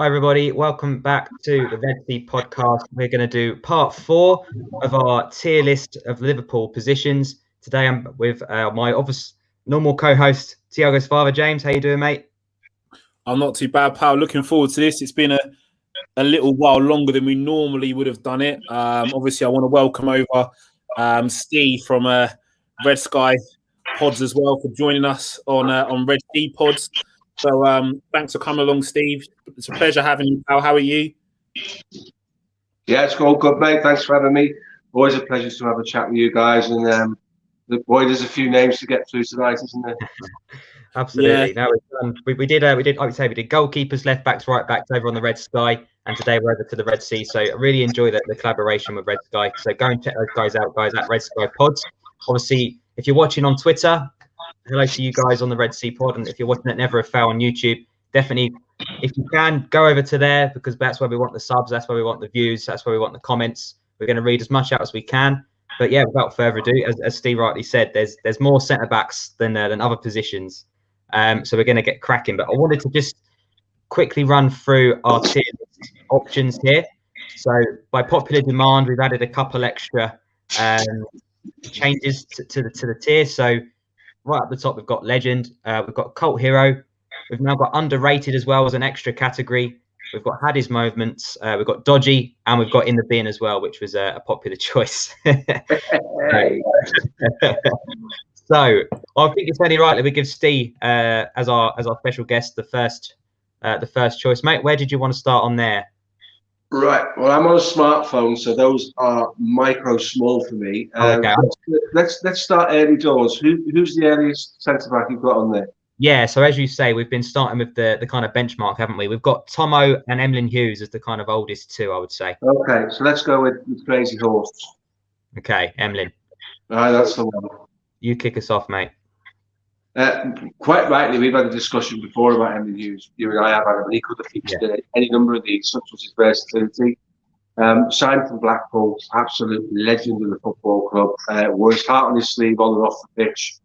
Hi, everybody. Welcome back to the Red Sea podcast. We're going to do part 4 of our tier list of Liverpool positions. Today, I'm with my obvious normal co-host, Tiago's father, James. How you doing, mate? I'm not too bad, pal. Looking forward to this. It's been a little while longer than we normally would have done it. Obviously, I want to welcome over Steve from Red Sky Pods as well for joining us on Red Sea Pods. So thanks for coming along, Steve. It's a pleasure having you, pal. How are you? Yeah, it's all good, mate. Thanks for having me. Always a pleasure to have a chat with you guys. And there's a few names to get through tonight, isn't there? Absolutely. Yeah. No, we did like we say, we did goalkeepers, left backs, right backs over on the Red Sky, and today we're over to the Red Sea. So I really enjoy the collaboration with Red Sky. So go and check those guys out, guys, at Red Sky Pods. Obviously, if you're watching on Twitter, hello to you guys on the Red Sea Pod, and if you're watching it Never a Foul on YouTube, definitely, if you can, go over to there, because that's where we want the subs, that's where we want the views, that's where we want the comments. We're going to read as much out as we can. But yeah, without further ado, as Steve rightly said, there's more centre backs than other positions. So we're going to get cracking. But I wanted to just quickly run through our tier options here. So by popular demand, we've added a couple extra changes to the tier. So right up the top, we've got legend, we've got cult hero, we've now got underrated as well as an extra category. We've got had his moments, we've got dodgy, and we've got in the bin as well, which was a popular choice. So I think it's only right that we give Steve as our special guest the first choice, mate. Where did you want to start on there? Right. Well, I'm on a smartphone, so those are micro small for me. Okay. Let's start early doors. Who's the earliest centre back you've got on there? Yeah, so as you say, we've been starting with the kind of benchmark, haven't we? We've got Tomo and Emlyn Hughes as the kind of oldest two, I would say. Okay, so let's go with Crazy Horse. Okay, Emlyn. That's the one. You kick us off, mate. Quite rightly, we've had a discussion before about Emlyn Hughes. You and I have had him, and he could have featured any number of these, such as his versatility. Signed from Blackpool, absolute legend of the football club. Wore his heart on his sleeve on and off the pitch.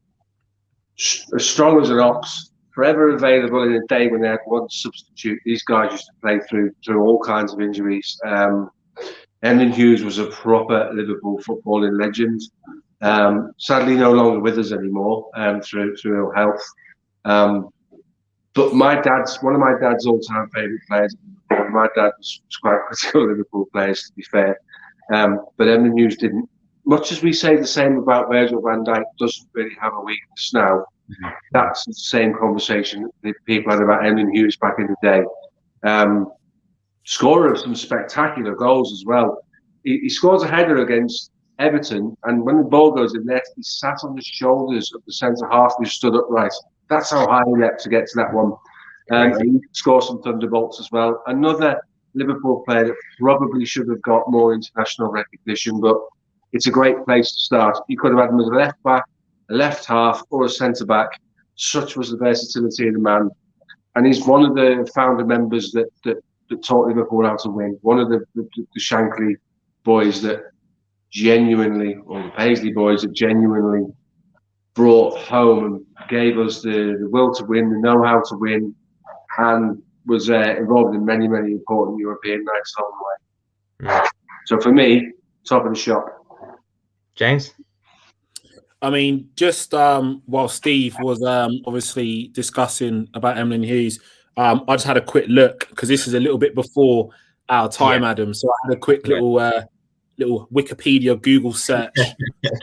As strong as an ox, forever available in a day when they had one substitute. These guys used to play through all kinds of injuries. Emlyn Hughes was a proper Liverpool footballing legend. Sadly, no longer with us anymore through ill health. But one of my dad's all-time favourite players. My dad was quite critical of Liverpool players, to be fair. But Emlyn Hughes didn't. Much as we say the same about Virgil van Dijk doesn't really have a weakness now. That's the same conversation that people had about Emlyn Hughes back in the day. Scorer of some spectacular goals as well. He scores a header against Everton, and when the ball goes in net, he sat on the shoulders of the centre half who stood upright. That's how high he had to get to that one. And he scored some thunderbolts as well. Another Liverpool player that probably should have got more international recognition, but it's a great place to start. You could have had him as a left back, a left half, or a centre back. Such was the versatility of the man, and he's one of the founder members that taught Liverpool how to win. One of the Shankly boys that genuinely, or the Paisley boys that genuinely brought home and gave us the will to win, the know-how to win, and was involved in many, many important European nights along the way. So for me, top of the shop. James? I mean, just while Steve was obviously discussing about Emlyn Hughes, I just had a quick look, because this is a little bit before our time, Adam. So I had a quick little Wikipedia Google search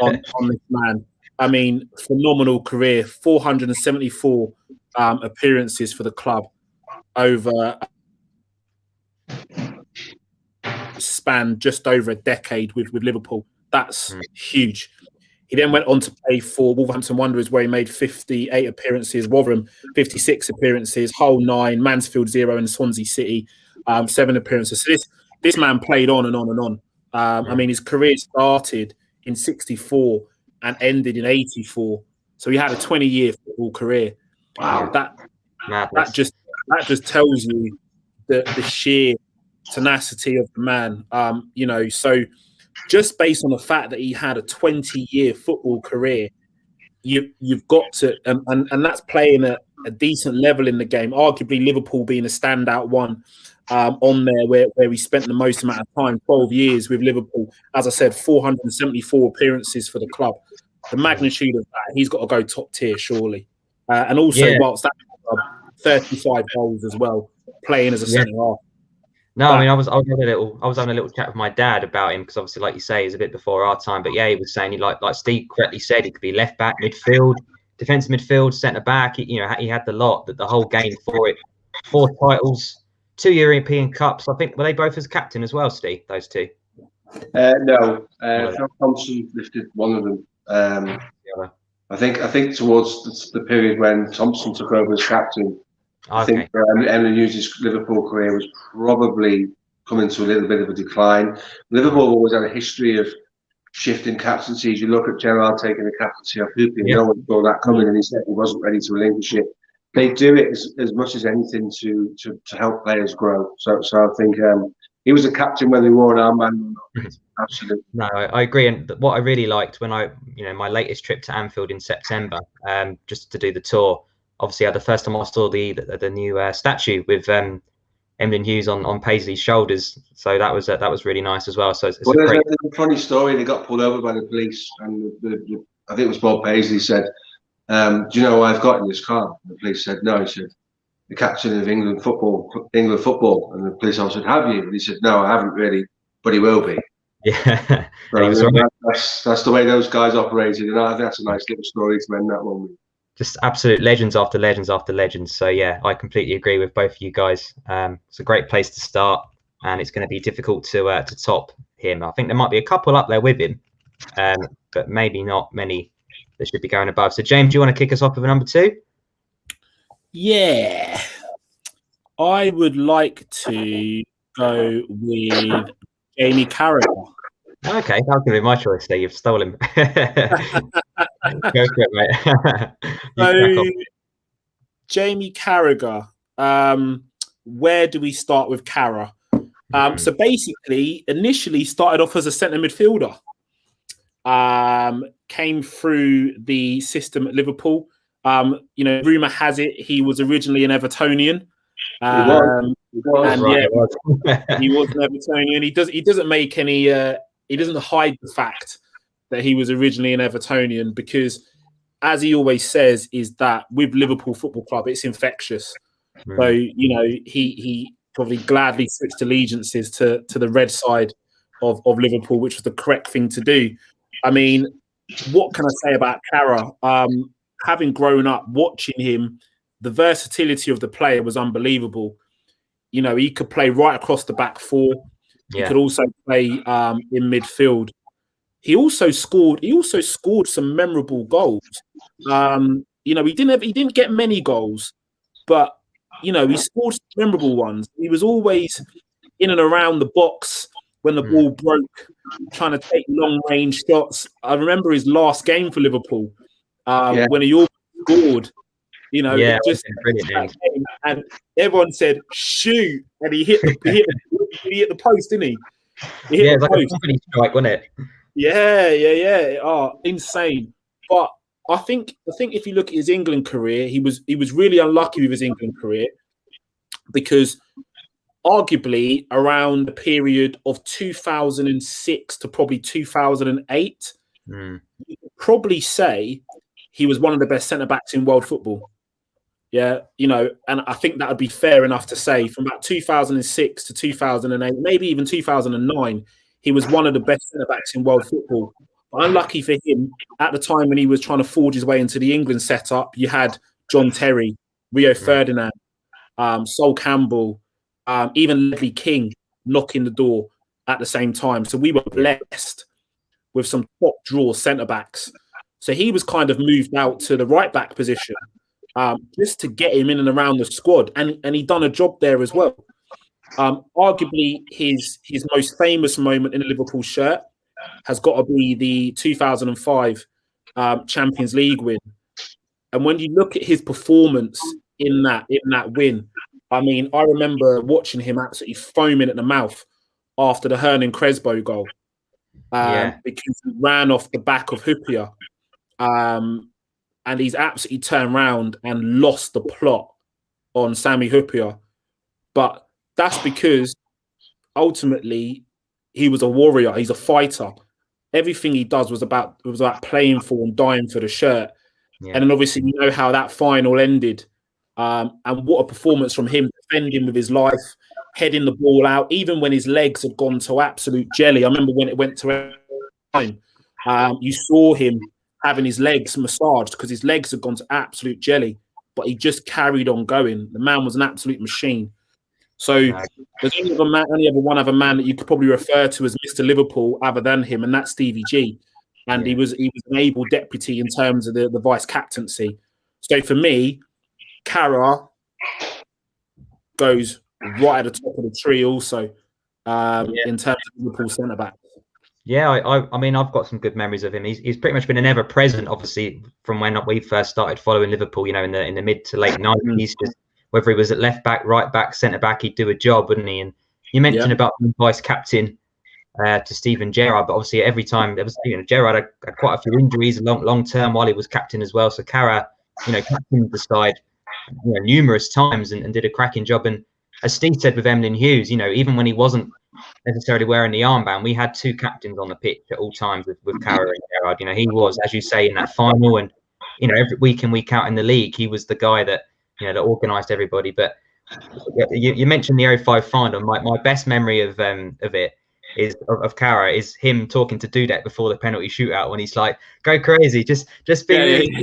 on this man. I mean, phenomenal career, 474 appearances for the club over span just over a decade with Liverpool. That's huge. He then went on to play for Wolverhampton Wanderers, where he made 58 appearances, Rotherham 56 appearances, Hull 9, Mansfield 0, and Swansea City 7 appearances. So this man played on and on and on. I mean, his career started in 64 and ended in 84. So he had a 20-year football career. Wow. That just tells you the sheer tenacity of the man. So just based on the fact that he had a 20-year football career, you've got to, and that's playing at a decent level in the game. Arguably, Liverpool being a standout one on there, where we spent the most amount of time, 12 years with Liverpool. As I said, 474 appearances for the club. The magnitude of that, he's got to go top tier, surely. And also, whilst that 35 goals as well, playing as a centre half. No, I mean, I was having a little chat with my dad about him because obviously, like you say, he's a bit before our time. But yeah, he was saying like Steve correctly said, he could be left back, midfield, defensive midfield, centre back. He had the lot, the whole game for it. 4 titles, 2 European Cups. I think were they both as captain as well, Steve? Those two? No, Phil Thompson lifted one of them. I think towards the period when Thompson took over as captain. I think Emlyn Hughes' Liverpool career was probably coming to a little bit of a decline. Liverpool always had a history of shifting captaincies. You look at Gerrard taking the captaincy of Hoopy, no one saw that coming, and he said he wasn't ready to relinquish it. They do it as much as anything to help players grow. So I think he was a captain whether he wore an armband or not. Absolutely. No, I agree. And what I really liked when my latest trip to Anfield in September, just to do the tour. Obviously, the first time I saw the new statue with Emlyn Hughes on Paisley's shoulders, so that was really nice as well. So it's there's a funny story. They got pulled over by the police, and I think it was Bob Paisley said, "Do you know what I've got in this car?" And the police said, "No." He said, "The captain of England football." And the police officer said, "Have you?" And he said, "No, I haven't really, but he will be." Yeah, so that's the way those guys operated, and I think that's a nice little story to end that one with. Just absolute legends after legends after legends. So yeah, I completely agree with both of you guys. It's a great place to start, and it's going to be difficult to top him. I think there might be a couple up there with him, but maybe not many that should be going above. So James, do you want to kick us off with a number 2? Yeah, I would like to go with Jamie Carragher. Okay, that was going to be my choice there. You've stolen. Go for it, mate. So, Jamie Carragher. Where do we start with Carragher? So basically, initially started off as a centre midfielder. Came through the system at Liverpool. Rumour has it he was originally an Evertonian. He was an Evertonian. He doesn't make any. He doesn't hide the fact that he was originally an Evertonian because, as he always says, is that with Liverpool Football Club, it's infectious. So, he probably gladly switched allegiances to the red side of Liverpool, which was the correct thing to do. I mean, what can I say about Carragher? Having grown up watching him, the versatility of the player was unbelievable. He could play right across the back four. He could also play in midfield. He also scored some memorable goals. He didn't get many goals, but he scored some memorable ones. He was always in and around the box when the ball broke, trying to take long range shots. I remember his last game for Liverpool when he always scored. Brilliant. And everyone said shoot, and he hit the post, didn't he? He hit the post. Like a company strike, wasn't it? Yeah. Oh, insane. But I think if you look at his England career, he was really unlucky with his England career because arguably around the period of 2006 to probably 2008, you could probably say he was one of the best centre-backs in world football. Yeah, and I think that would be fair enough to say from about 2006 to 2008, maybe even 2009, he was one of the best centre-backs in world football. But unlucky for him, at the time when he was trying to forge his way into the England setup, you had John Terry, Rio Ferdinand, Sol Campbell, even Ledley King knocking the door at the same time. So we were blessed with some top draw centre-backs. So he was kind of moved out to the right-back position just to get him in and around the squad. And he done a job there as well. Arguably, his most famous moment in a Liverpool shirt has got to be the 2005 Champions League win. And when you look at his performance in that win, I mean, I remember watching him absolutely foaming at the mouth after the Hernan Crespo goal because he ran off the back of Hyypiä. and he's absolutely turned around and lost the plot on Sami Hyypiä. But that's because ultimately he was a warrior. He's a fighter. Everything he does was about playing for and dying for the shirt. Yeah. And then obviously you know how that final ended. And what a performance from him, defending with his life, heading the ball out, even when his legs had gone to absolute jelly. I remember when it went to time, you saw him having his legs massaged because his legs had gone to absolute jelly, but he just carried on going. The man was an absolute machine. So there's only ever one other man that you could probably refer to as Mr. Liverpool other than him, and that's Stevie G. And he was an able deputy in terms of the vice captaincy. So for me, Carragher goes right at the top of the tree also in terms of Liverpool centre back. Yeah, I mean, I've got some good memories of him. He's pretty much been an ever present, obviously, from when we first started following Liverpool. You know, in the mid to late 90s, just whether he was at left back, right back, centre back, he'd do a job, wouldn't he? And you mentioned about being vice captain to Steven Gerrard, but obviously every time there was, Gerrard had quite a few injuries long term while he was captain as well. So Carragher, captained the side numerous times and did a cracking job. And as Steve said with Emlyn Hughes, even when he wasn't necessarily wearing the armband, we had two captains on the pitch at all times with Carragher and Gerrard. He was, as you say, in that final, and every week in, week out in the league, he was the guy that that organised everybody. But you mentioned the 05 final. My best memory of it is of Carragher is him talking to Dudek before the penalty shootout when he's like, "Go crazy, just be just do anything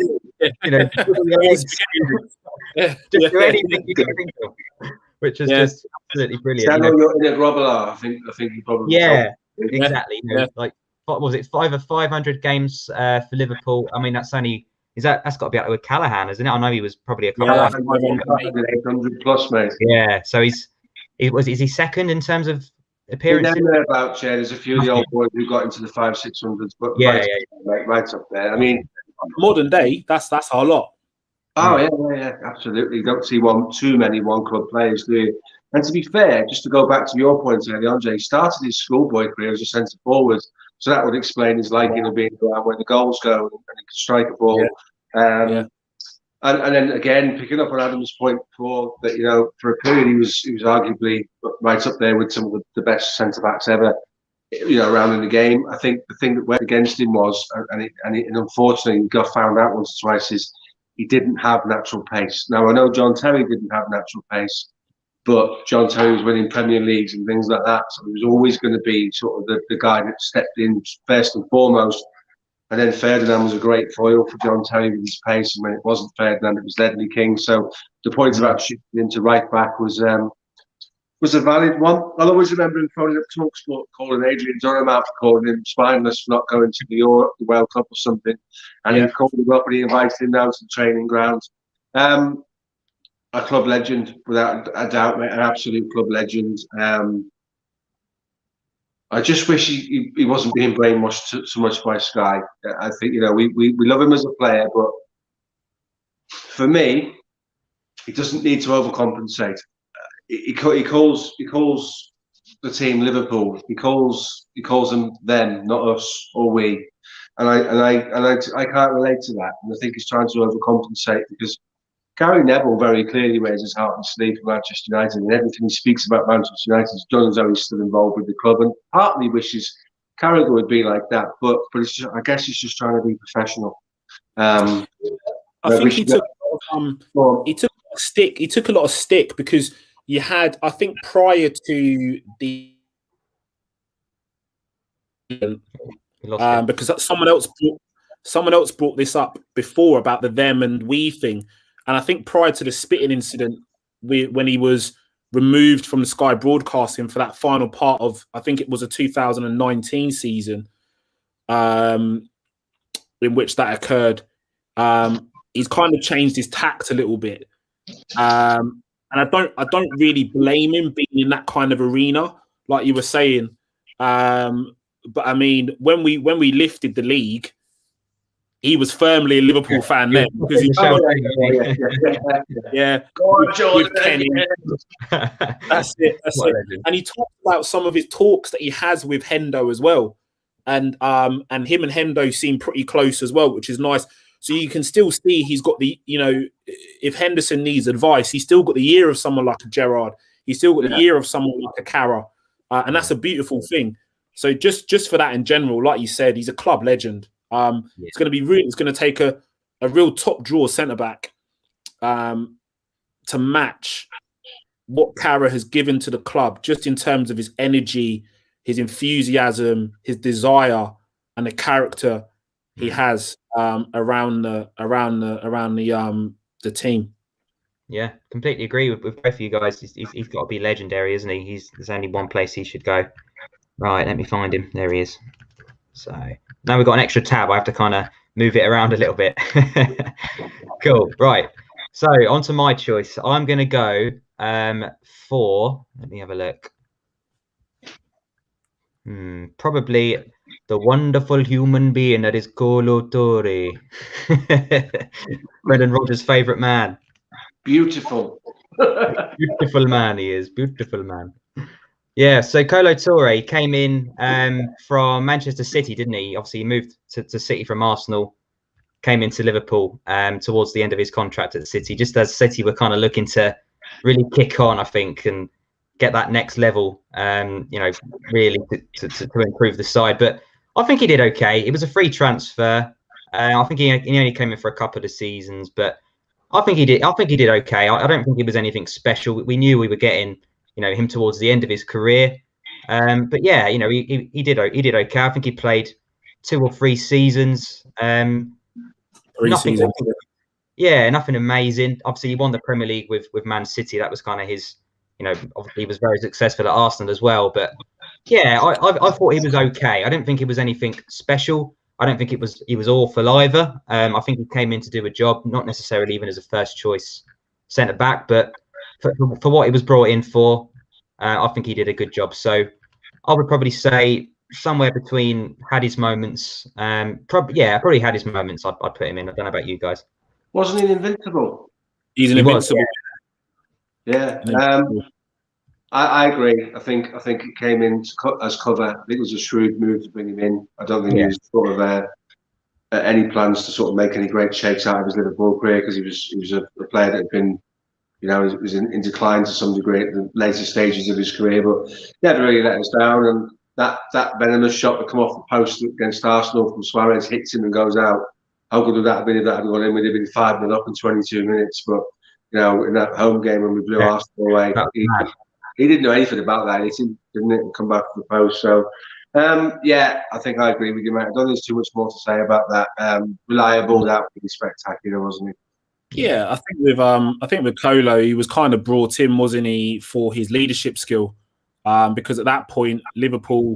you can think of," which is just absolutely brilliant. I think he probably exactly. Like, what was it, 500 games for Liverpool? I mean, that's got to be up with Callahan, isn't it? I know he was probably a couple 800 plus, mate. Yeah, so is he second in terms of appearances? Thereabouts, there's a few of the old boys who got into the 500-600s, but right up there. I mean, modern day, that's our lot. Oh yeah, absolutely. You don't see too many one club players, do you? And to be fair, just to go back to your point earlier, Andre, he started his schoolboy career as a centre forward, so that would explain his liking of being around where the goals go and he can strike a ball. And then again, picking up on Adam's point before, that for a period he was arguably right up there with some of the best centre backs ever, around in the game. I think the thing that went against him was, and unfortunately he got found out once or twice, is he didn't have natural pace. Now, I know John Terry didn't have natural pace, but John Terry was winning Premier Leagues and things like that. So he was always going to be sort of the guy that stepped in first and foremost. And then Ferdinand was a great foil for John Terry with his pace. And when it wasn't Ferdinand, it was Ledley King. So the point about shifting into right back was a valid one. I'll always remember him phoning up TalkSport, calling Adrian Durham out for calling him spineless for not going to the World Cup or something. And he called him up and he invited him down to the training ground. A club legend, without a doubt, mate, an absolute club legend. I just wish he wasn't being brainwashed so much by Sky. I think, we love him as a player, but for me, he doesn't need to overcompensate. He calls the team Liverpool. He calls them, not us or we. And I can't relate to that. And I think he's trying to overcompensate because Gary Neville very clearly wears his heart on his sleeve for Manchester United, and everything he speaks about Manchester United is done as though he's still involved with the club. And partly wishes Carragher would be like that, but it's just, I guess he's just trying to be professional. I think he took a stick. He took a lot of stick because you had, I think, prior to the because someone else brought this up before about the them and we thing. And I think prior to the spitting incident, when he was removed from the Sky broadcasting for that final part of, I think it was a 2019 season, in which that occurred, he's kind of changed his tact a little bit. And I don't really blame him being in that kind of arena, like you were saying. But I mean, when we lifted the league, he was firmly a Liverpool fan then because he Go on, Jordan. That's it. And he talked about some of his talks that he has with Hendo as well, and him and Hendo seem pretty close as well, which is nice. So you can still see he's got the, if Henderson needs advice, he's still got the ear of someone like a Gerrard. He's still got the ear of someone like a Carragher. And that's a beautiful thing. So just for that in general, like you said, he's a club legend. It's going to be it's going to take a real top draw centre back to match what Carragher has given to the club, just in terms of his energy, his enthusiasm, his desire, and the character he has around the team. Yeah, completely agree with both of you guys. He's got to be legendary, isn't he? There's only one place he should go. Right, let me find him. There he is. So now we've got an extra tab. I have to kind of move it around a little bit. Cool. Right. So on to my choice. I'm going to go for, let me have a look. Probably the wonderful human being that is Kolo Touré. Brendan Rodgers' favourite man. Beautiful. Beautiful man he is. Beautiful man. Yeah, so Kolo Touré came in from Manchester City, didn't he? Obviously, he moved to City from Arsenal, came into Liverpool towards the end of his contract at City, just as City were kind of looking to really kick on, I think, and get that next level, really to improve the side. But I think he did okay. It was a free transfer. I think he only came in for a couple of seasons, but I think he did okay. I don't think it was anything special. We knew we were getting, him towards the end of his career. But yeah, he did okay. I think he played 2 or 3 seasons. Nothing amazing. Obviously, he won the Premier League with Man City. That was kind of his, obviously he was very successful at Arsenal as well. But yeah, I thought he was okay. I didn't think it was anything special. I don't think he was awful either. I think he came in to do a job, not necessarily even as a first choice centre back, but for what he was brought in for, I think he did a good job. So I would probably say somewhere between had his moments. Probably had his moments. I'd put him in. I don't know about you guys. Wasn't he invincible? He's an invincible. Yeah. I agree. I think it came in as cover. I think it was a shrewd move to bring him in. I don't think he was sort of any plans to sort of make any great shakes out of his Liverpool career, because he was a player that had been, was in decline to some degree at the later stages of his career, but never really let us down. And that venomous shot that come off the post against Arsenal from Suarez hits him and goes out. How good would that have been if that had gone in? We'd have been 5-0 up in 22 minutes. But in that home game when we blew Arsenal away, he didn't know anything about that. He didn't it, and come back to the post. So I think I agree with you, mate. I don't think there's too much more to say about that. Reliable, that would be spectacular, wasn't he? Yeah, I think with Kolo, he was kind of brought in, wasn't he, for his leadership skill. Because at that point, Liverpool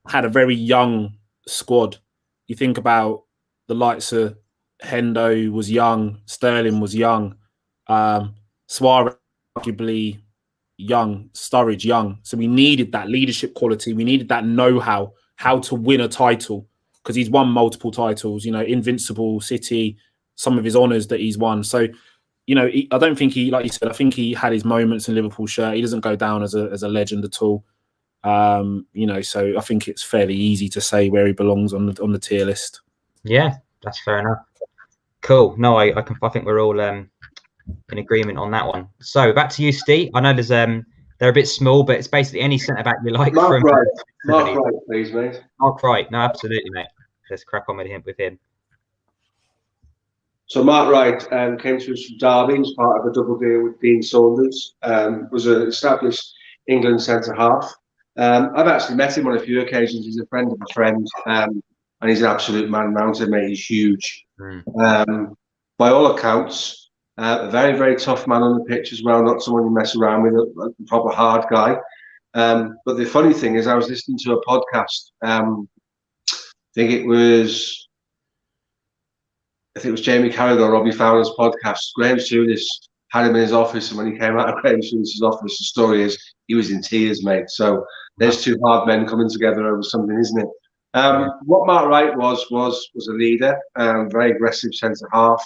had a very young squad. You think about the likes of Hendo was young, Sterling was young, Suarez arguably young, Sturridge young. So we needed that leadership quality. We needed that know-how, how to win a title, because he's won multiple titles, Invincible, City, some of his honours that he's won. So, I don't think he, like you said, I think he had his moments in Liverpool shirt. He doesn't go down as a legend at all. So I think it's fairly easy to say where he belongs on the tier list. Yeah, that's fair enough. Cool. No, I think we're all in agreement on that one. So back to you, Steve. I know they're a bit small, but it's basically any centre back you like. Mark Wright, please, mate. Mark Wright. No, absolutely, mate. Let's crack on with him. So Mark Wright came to us from Derby as part of a double deal with Dean Saunders. Was an established England centre half. I've actually met him on a few occasions. He's a friend of a friend, and he's an absolute man mountain, mate. He's huge. By all accounts, a very, very tough man on the pitch as well. Not someone you mess around with, a proper hard guy. But the funny thing is, I was listening to a podcast. I think it was Jamie Carragher, Robbie Fowler's podcast. Graham Souness had him in his office, and when he came out of Graham Souness's office, the story is he was in tears, mate. So there's 2 hard men coming together over something, isn't it? What Mark Wright was a leader, very aggressive centre half.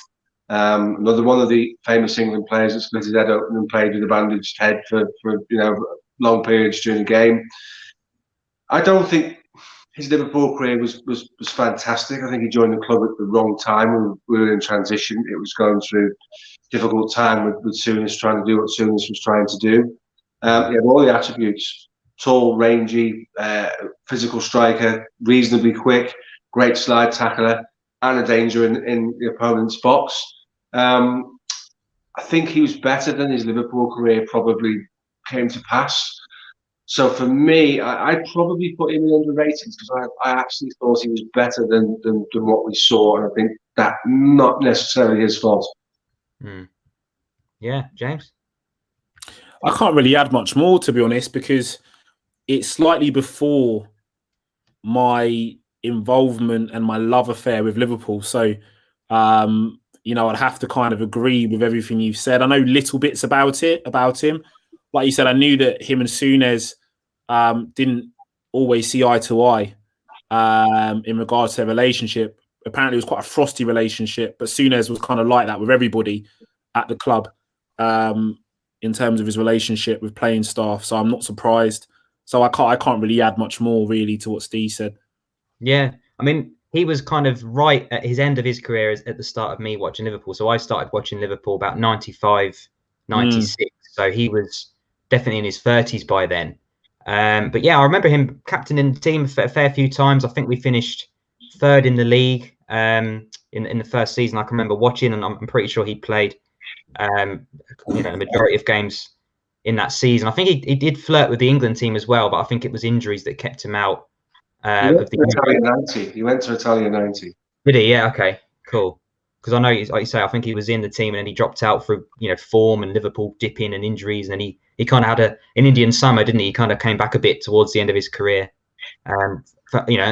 Another one of the famous England players that split his head open and played with a bandaged head for long periods during the game. I don't think his Liverpool career was fantastic. I think he joined the club at the wrong time. We were in transition. It was going through a difficult time with Souness trying to do what Souness was trying to do. He had all the attributes: tall, rangy, physical striker, reasonably quick, great slide tackler, and a danger in the opponent's box. I think he was better than his Liverpool career probably came to pass. So for me, I'd probably put him in underrated because I actually thought he was better than what we saw, and I think that not necessarily his fault. Yeah, James? I can't really add much more, to be honest, because it's slightly before my involvement and my love affair with Liverpool. So, I'd have to kind of agree with everything you've said. I know little bits about him. Like you said, I knew that him and Souness didn't always see eye to eye in regards to their relationship. Apparently, it was quite a frosty relationship, but Souness was kind of like that with everybody at the club in terms of his relationship with playing staff. So I'm not surprised. So I can't really add much more really to what Steve said. Yeah, I mean, he was kind of right at his end of his career at the start of me watching Liverpool. So I started watching Liverpool about 95, 96. So he was definitely in his 30s by then. But yeah, I remember him captaining the team a fair few times. I think we finished third in the league in the first season. I can remember watching, and I'm pretty sure he played the majority of games in that season. I think he did flirt with the England team as well, but I think it was injuries that kept him out. He went to Italia 90. He went to Italia 90. Did he? Yeah. Okay. Cool. Because I know, like you say, I think he was in the team and then he dropped out through form and Liverpool dipping and injuries, and then he kind of had an Indian summer, didn't he? He kind of came back a bit towards the end of his career, and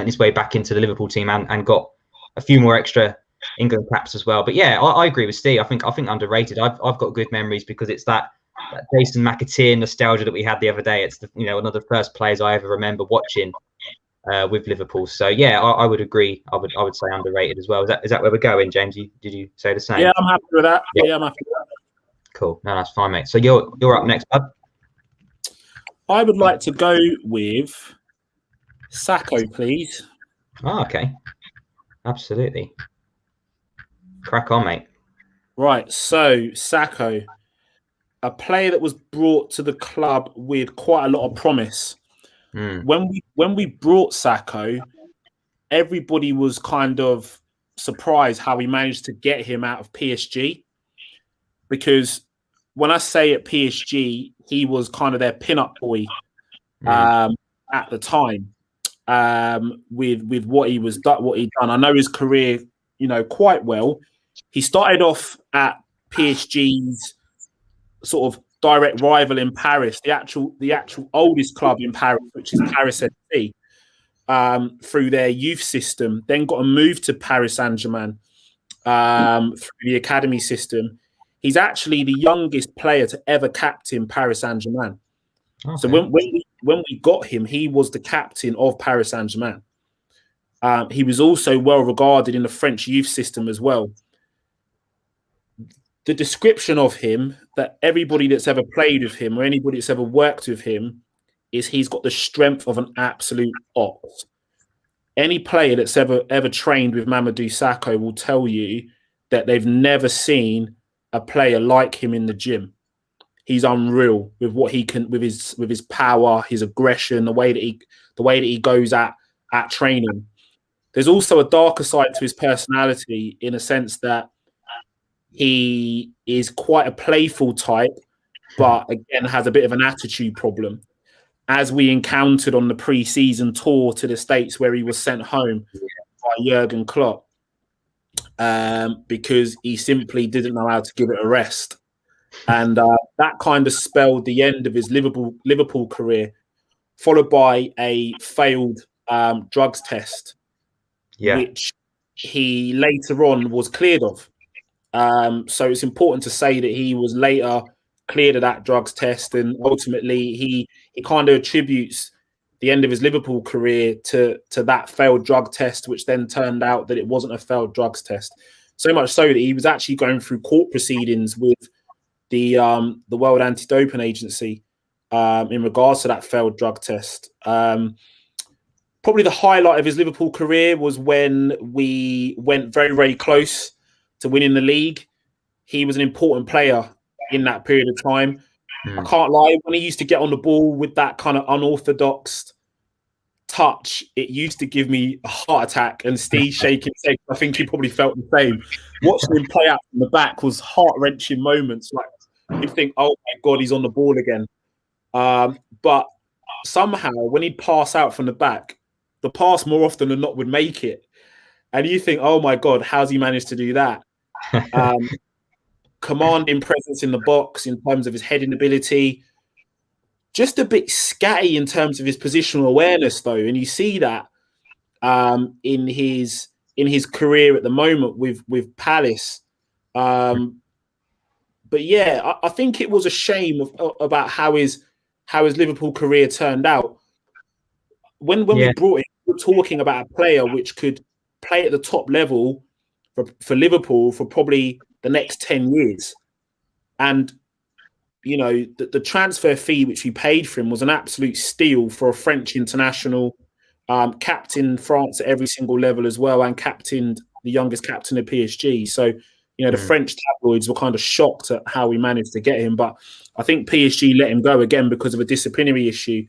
his way back into the Liverpool team and got a few more extra England caps as well. But yeah, I agree with Steve. I think underrated. I've got good memories because it's that Jason McAteer nostalgia that we had the other day. It's one of the first players I ever remember watching with Liverpool. So yeah, I would agree. I would say underrated as well. Is that where we're going, James? Did you say the same? Yeah, I'm happy with that. Yeah, I'm happy with that. Cool. No, that's fine, mate. So you're up next, bud. I would like to go with Sacco, please. Oh, okay. Absolutely. Crack on, mate. Right. So Sacco, a player that was brought to the club with quite a lot of promise. When we brought Sacco, everybody was kind of surprised how we managed to get him out of PSG. Because when I say at PSG, he was kind of their pin-up boy at the time with what he'd done. I know his career, quite well. He started off at PSG's sort of direct rival in Paris, the actual oldest club in Paris, which is Paris FC, through their youth system. Then got a move to Paris Saint-Germain through the academy system. He's actually the youngest player to ever captain Paris Saint-Germain. Okay. So when we got him, he was the captain of Paris Saint-Germain. He was also well regarded in the French youth system as well. The description of him that everybody that's ever played with him or anybody that's ever worked with him is he's got the strength of an absolute ox. Any player that's ever trained with Mamadou Sakho will tell you that they've never seen a player like him in the gym. He's unreal with what he can, with his power, his aggression, the way that he goes at training. There's also a darker side to his personality in a sense that he is quite a playful type, but again has a bit of an attitude problem. As we encountered on the pre-season tour to the States where he was sent home by Jurgen Klopp because he simply didn't know how to give it a rest. And that kind of spelled the end of his Liverpool career, followed by a failed drugs test, which he later on was cleared of. So it's important to say that he was later cleared of that drugs test, and ultimately he kind of attributes the end of his Liverpool career to that failed drug test, which then turned out that it wasn't a failed drugs test. So much so that he was actually going through court proceedings with the World Anti-Doping Agency in regards to that failed drug test. probably the highlight of his Liverpool career was when we went very, very close to winning the league. He was an important player in that period of time. I can't lie, when he used to get on the ball with that kind of unorthodox touch, it used to give me a heart attack. And Steve shaking his head, I think he probably felt the same. Watching him play out from the back was heart-wrenching moments. Like, you think, oh my God, he's on the ball again. But somehow, when he'd pass out from the back, the pass more often than not would make it. And you think, oh my God, how's he managed to do that? Commanding presence in the box in terms of his heading ability. Just a bit scatty in terms of his positional awareness, though. And you see that in his career at the moment with Palace. But yeah, I think it was a shame about how his Liverpool career turned out. When we brought him, we were talking about a player which could play at the top level for Liverpool for probably the next 10 years. And, you know, the transfer fee which we paid for him was an absolute steal for a French international, captain France at every single level as well, and captained the youngest captain of PSG. So, you know, the French tabloids were kind of shocked at how we managed to get him. But I think PSG let him go again because of a disciplinary issue.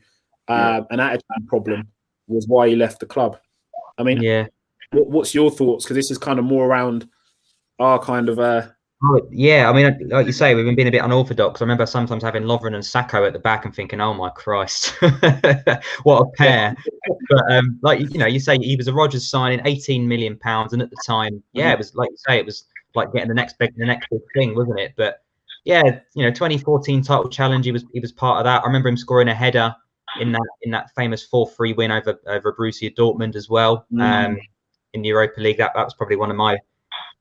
An attitude problem was why he left the club. I mean, what's your thoughts? Because this is kind of more around our kind of... I mean, like you say, we've been being a bit unorthodox. I remember sometimes having Lovren and Sacco at the back and thinking, "Oh my Christ, what a pair!" But like you know, you say he was a Rodgers signing, £18 million, and at the time, it was like you say, it was like getting the next big thing, wasn't it? But yeah, you know, 2014 title challenge, he was part of that. I remember him scoring a header in that famous 4-3 win over Borussia Dortmund as well, in the Europa League. That was probably one of my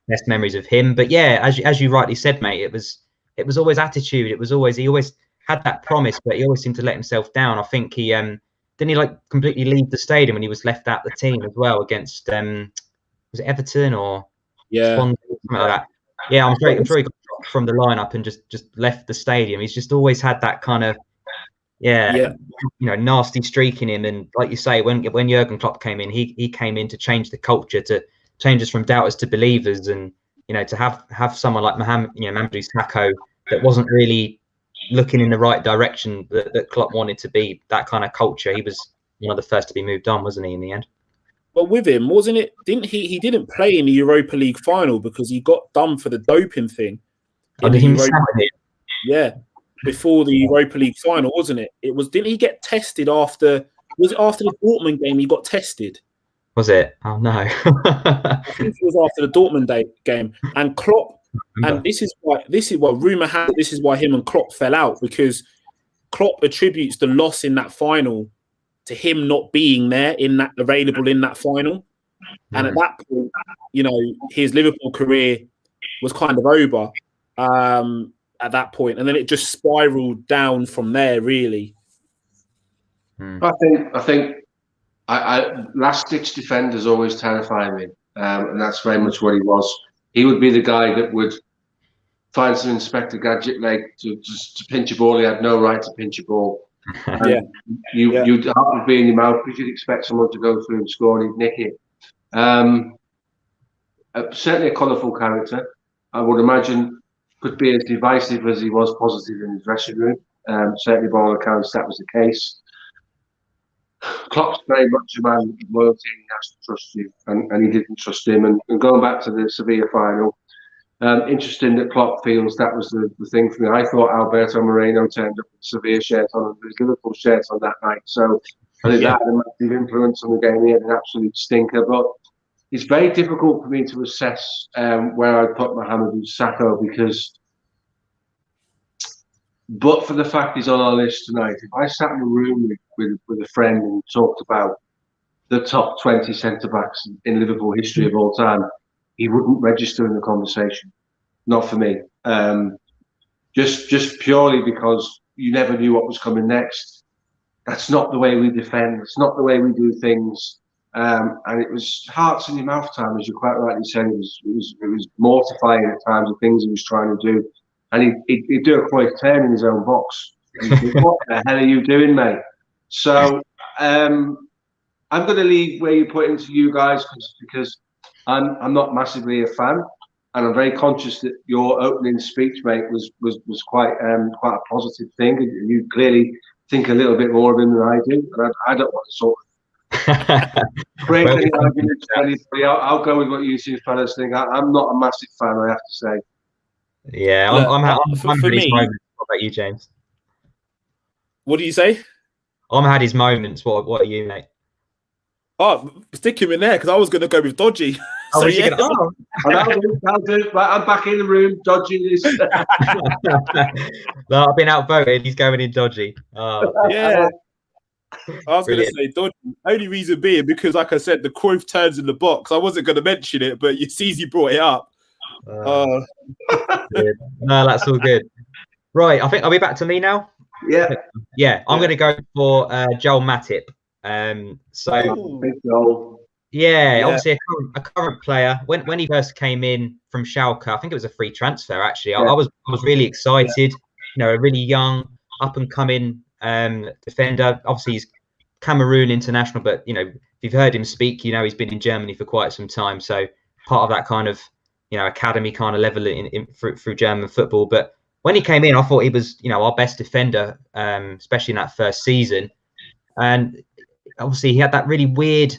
best memories of him. But yeah, as you rightly said, mate, it was always attitude. He always had that promise, but he always seemed to let himself down. I think he didn't he like completely leave the stadium when he was left out the team as well against was it Everton or Swansea, something like that. Yeah, I'm sure he got dropped from the lineup and just left the stadium. He's just always had that kind of you know, nasty streak in him. And like you say, when Jurgen Klopp came in, he came in to change the culture, to change us from doubters to believers. And you know, to have someone like Mamadou Sakho that wasn't really looking in the right direction that Klopp wanted to be, that kind of culture, he was one of the first to be moved on, wasn't he, in the end? But with him, wasn't it? Didn't he didn't play in the Europa League final because he got done for the doping thing. Oh, did he miss out on it? Yeah, before the Europa League final, wasn't it? It was. Didn't he get tested after? Was it after the Dortmund game? He got tested. Was it? Oh no! I think it was after the Dortmund game. And Klopp. And this is what rumor has. This is why him and Klopp fell out, because Klopp attributes the loss in that final to him not being there available in that final. And at that point, you know, his Liverpool career was kind of over at that point. And then it just spiraled down from there, really. I think last-ditch defenders always terrify me. And that's very much what he was. He would be the guy that would find some Inspector Gadget leg to pinch a ball. He had no right to pinch a ball. You'd have to be in your mouth because you'd expect someone to go through and score and he'd nick it. Certainly a colourful character. I would imagine could be as divisive as he was positive in his dressing room. Certainly by all accounts that was the case. Klopp's very much a man of loyalty, and he has to trust you, and he didn't trust him. And going back to the Sevilla final, interesting that Klopp feels that was the thing for me. I thought Alberto Moreno turned up with a Sevilla shirt on and his Liverpool shirt on that night, so I think that had a massive influence on the game. He had an absolute stinker, but it's very difficult for me to assess where I'd put Mamadou Sakho, because but for the fact he's on our list tonight, if I sat in a room with a friend and talked about the top 20 centre-backs in Liverpool history of all time, he wouldn't register in the conversation. Not for me. Just purely because you never knew what was coming next. That's not the way we defend. It's not the way we do things. And it was hearts in your mouth time, as you quite rightly said. It was mortifying at times, the things he was trying to do. And he'd do a quick turn in his own box. What the hell are you doing, mate? So I I'm going to leave where you put into you guys because I'm not massively a fan, and I'm very conscious that your opening speech, mate, was quite a positive thing. And you clearly think a little bit more of him than I do, and I don't want to sort of create any arguments for anybody. I'll go with what you two fellas think. I'm not a massive fan, I have to say. Yeah, Look, I'm for had his me. moments. What about you, James? What do you say? I'm had his moments. What are you, mate? Oh, stick him in there because I was going to go with dodgy. Oh, So is he yeah, gonna... I'll do. Right, I'm back in the room, dodging this. No, I've been outvoted. He's going in dodgy. Oh, yeah. I was going to brilliant. say dodgy. Only reason being because, like I said, the Cruyff turns in the box. I wasn't going to mention it, but you see, he brought it up. No, that's all good. Right, I think are we back to me now? Yeah. I'm going to go for Joel Matip. Obviously a current player. When he first came in from Schalke, I think it was a free transfer. Actually, I was really excited. You know, a really young, up and coming defender. Obviously, he's Cameroon international, but you know, if you've heard him speak, you know he's been in Germany for quite some time. So part of that kind of academy kind of level through German football. But when he came in, I thought he was our best defender, especially in that first season. And obviously, he had that really weird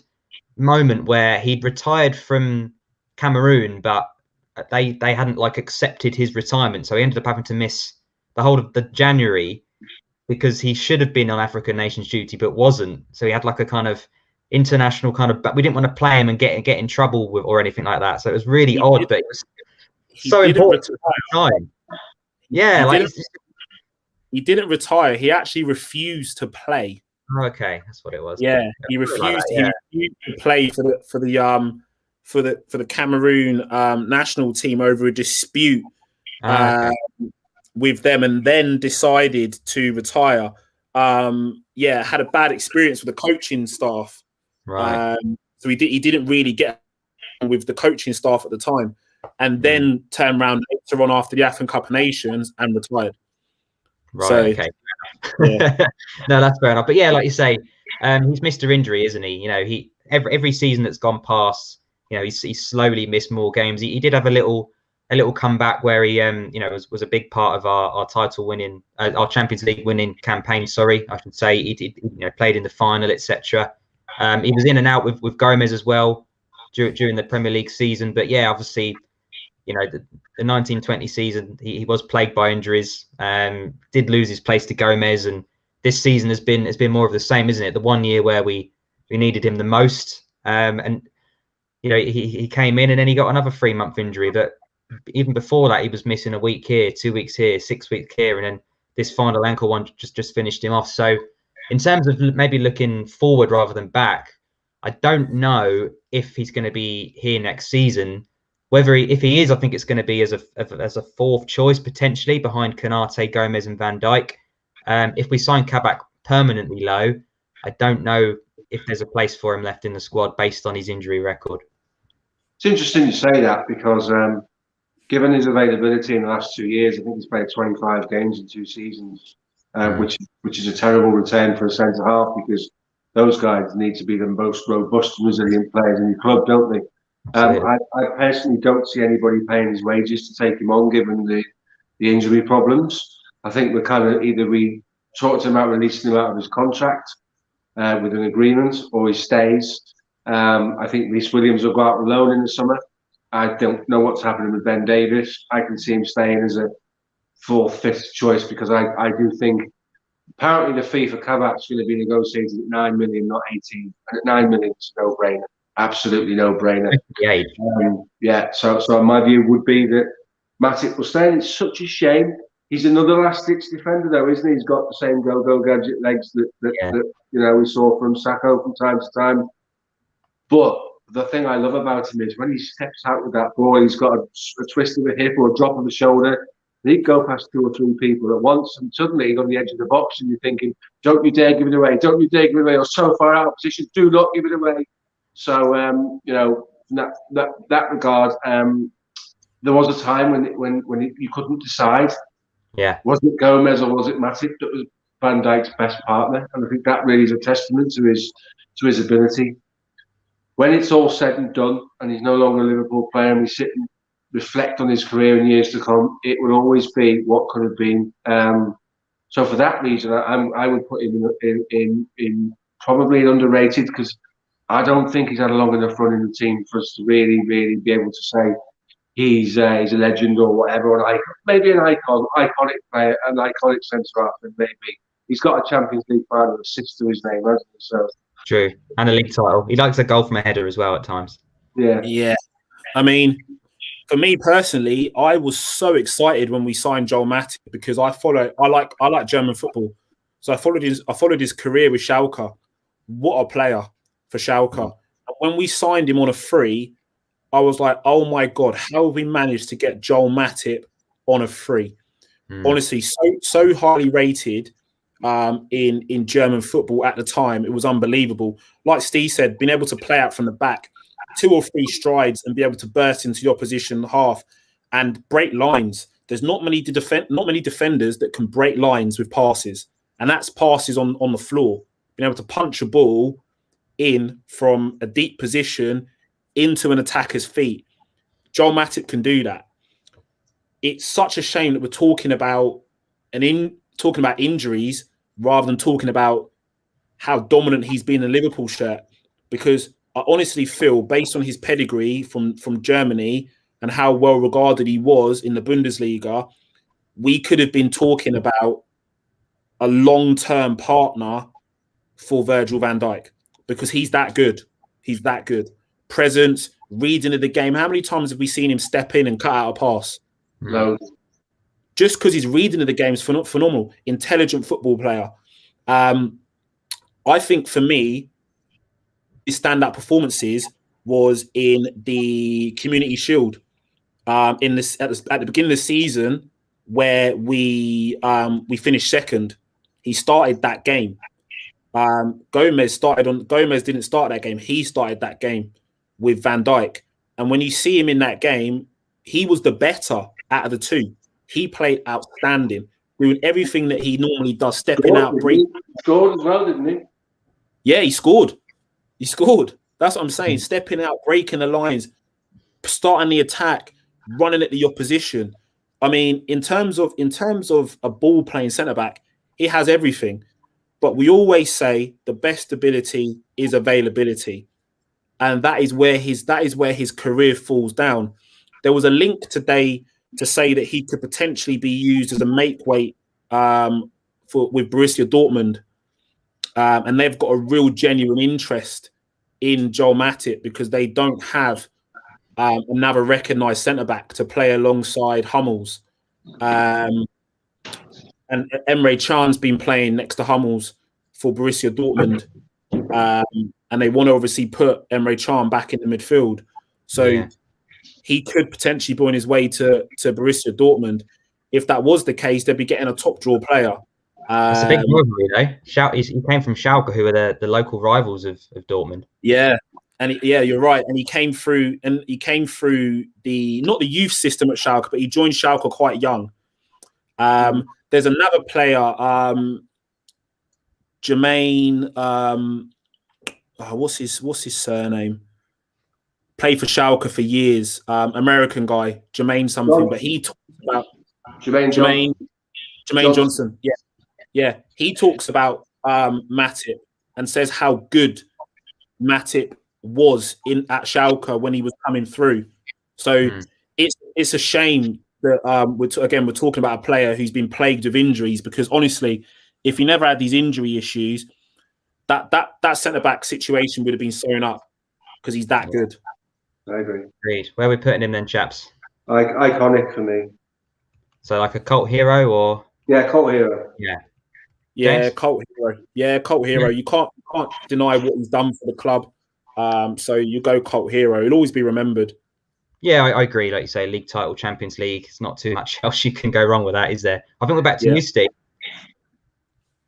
moment where he'd retired from Cameroon, but they hadn't accepted his retirement, so he ended up having to miss the whole of the January because he should have been on African nations duty but wasn't. So he had a kind of international but we didn't want to play him and get in trouble with or anything like that. So it was really odd, but it was so important at the time. Yeah, he didn't retire. He actually refused to play. Okay, that's what it was. Yeah, he refused. He refused to play for the Cameroon national team over a dispute with them, and then decided to retire. Had a bad experience with the coaching staff. Right. So he didn't really get on with the coaching staff at the time, and then turned around later on after the African Cup of Nations and retired. Right. So, okay. Yeah. No, that's fair enough. But yeah, like you say, he's Mr. Injury, isn't he? You know, he every season that's gone past, he's slowly missed more games. He did have a little comeback where he was a big part of our title winning, our Champions League winning campaign. Sorry, I should say. He played in the final, etc. He was in and out with Gomez as well during the Premier League season. But yeah, obviously, the 1920 season, he was plagued by injuries. Did lose his place to Gomez, and this season has been more of the same, isn't it? The 1 year where we needed him the most, and he came in and then he got another 3-month injury. But even before that, he was missing a week here, 2 weeks here, 6 weeks here, and then this final ankle one just finished him off. So in terms of maybe looking forward rather than back, I don't know if he's going to be here next season. If he is, I think it's going to be as a fourth choice potentially behind Konate, Gomez, and Van Dijk. If we sign Kabak permanently low, I don't know if there's a place for him left in the squad based on his injury record. It's interesting you say that because given his availability in the last 2 years, I think he's played 25 games in 2 seasons, which is a terrible return for a centre half because those guys need to be the most robust and resilient players in your club, don't they? I personally don't see anybody paying his wages to take him on, given the injury problems. I think we're kind of either we talked about releasing him out of his contract with an agreement, or he stays. I think Reece Williams will go out on loan in the summer. I don't know what's happening with Ben Davies. I can see him staying as a 4th, 5th choice because I do think apparently the fee for Kabak's going to be negotiated at 9 million, not 18. And at 9 million, it's a no-brainer. Absolutely no-brainer. So my view would be that Matip will stay. It's such a shame. He's another last-ditch defender, though, isn't he? He's got the same go-go gadget legs that we saw from Sacco from time to time. But the thing I love about him is when he steps out with that ball, he's got a twist of a hip or a drop of the shoulder. He'd go past 2 or 3 people at once, and suddenly he's on the edge of the box, and you're thinking, "Don't you dare give it away! Don't you dare give it away! You're so far out of position. Do not give it away." So in that regard, there was a time when you couldn't decide. Yeah. Was it Gomez or was it Matip that was Van Dijk's best partner, and I think that really is a testament to his ability. When it's all said and done, and he's no longer a Liverpool player, and we sit and reflect on his career in years to come, it will always be what could have been. So for that reason, I would put him in probably an underrated, because I don't think he's had a long enough run in the team for us to really be able to say he's a legend or whatever, or maybe an iconic player, an iconic centre half, and maybe he's got a Champions League final assist to his name, hasn't he? So true, and a league title. He likes a goal from a header as well at times. Yeah. I mean, for me personally, I was so excited when we signed Joel Matip, because I like German football, so I followed his career with Schalke. What a player for Schalke! And when we signed him on a free, I was like, oh my God, how have we managed to get Joel Matip on a free? Honestly, so highly rated in German football at the time. It was unbelievable. Like Steve said, being able to play out from the back, 2 or 3 strides, and be able to burst into the opposition half and break lines. There's not many defenders that can break lines with passes, and that's passes on the floor. Being able to punch a ball in from a deep position into an attacker's feet. Joel Matip can do that. It's such a shame that we're talking about injuries rather than talking about how dominant he's been in a Liverpool shirt, because I honestly feel, based on his pedigree from Germany and how well regarded he was in the Bundesliga, we could have been talking about a long-term partner for Virgil van Dijk, because he's that good. He's that good. Presence, reading of the game. How many times have we seen him step in and cut out a pass? No. Just because his reading of the game is phenomenal. Intelligent football player. I think for me, his standout performances was in the Community Shield at the beginning of the season, where we finished second. He started that game. Gomez didn't start that game. He started that game with Van Dijk. And when you see him in that game, he was the better out of the two. He played outstanding, doing everything that he normally does, stepping out, breaking. He scored as well, didn't he? Yeah, he scored. That's what I'm saying. Stepping out, breaking the lines, starting the attack, running at the opposition. I mean, in terms of a ball playing centre back, he has everything. But we always say the best ability is availability, and that is where his career falls down. There was a link today to say that he could potentially be used as a make weight with Borussia Dortmund, and they've got a real genuine interest in Joel Matip, because they don't have another recognised centre back to play alongside Hummels. And Emre Can's been playing next to Hummels for Borussia Dortmund. And they want to obviously put Emre Can back in the midfield. So he could potentially be on his way to Borussia Dortmund. If that was the case, they'd be getting a top draw player. It's a big rivalry, though. He came from Schalke, who are the local rivals of Dortmund. Yeah. And you're right. And he came through the not the youth system at Schalke, but he joined Schalke quite young. There's another player, Jermaine. What's his surname? Played for Schalke for years. American guy, Jermaine something. But he talks about Jermaine Johnson. Yeah. He talks about Matip and says how good Matip was at Schalke when he was coming through. So it's a shame that we're talking about a player who's been plagued with injuries, because honestly, if he never had these injury issues, that centre back situation would have been sewn up, because he's that good. I agree. Agreed. Where are we putting him then, chaps? Iconic for me. So like a cult hero, or cult hero. Yeah, cult hero. Yeah, cult hero. You can't deny what he's done for the club. So you go cult hero. He'll always be remembered. Yeah, I agree. Like you say, league title, Champions League. It's not too much else you can go wrong with that, is there? I think we're back to you, Steve.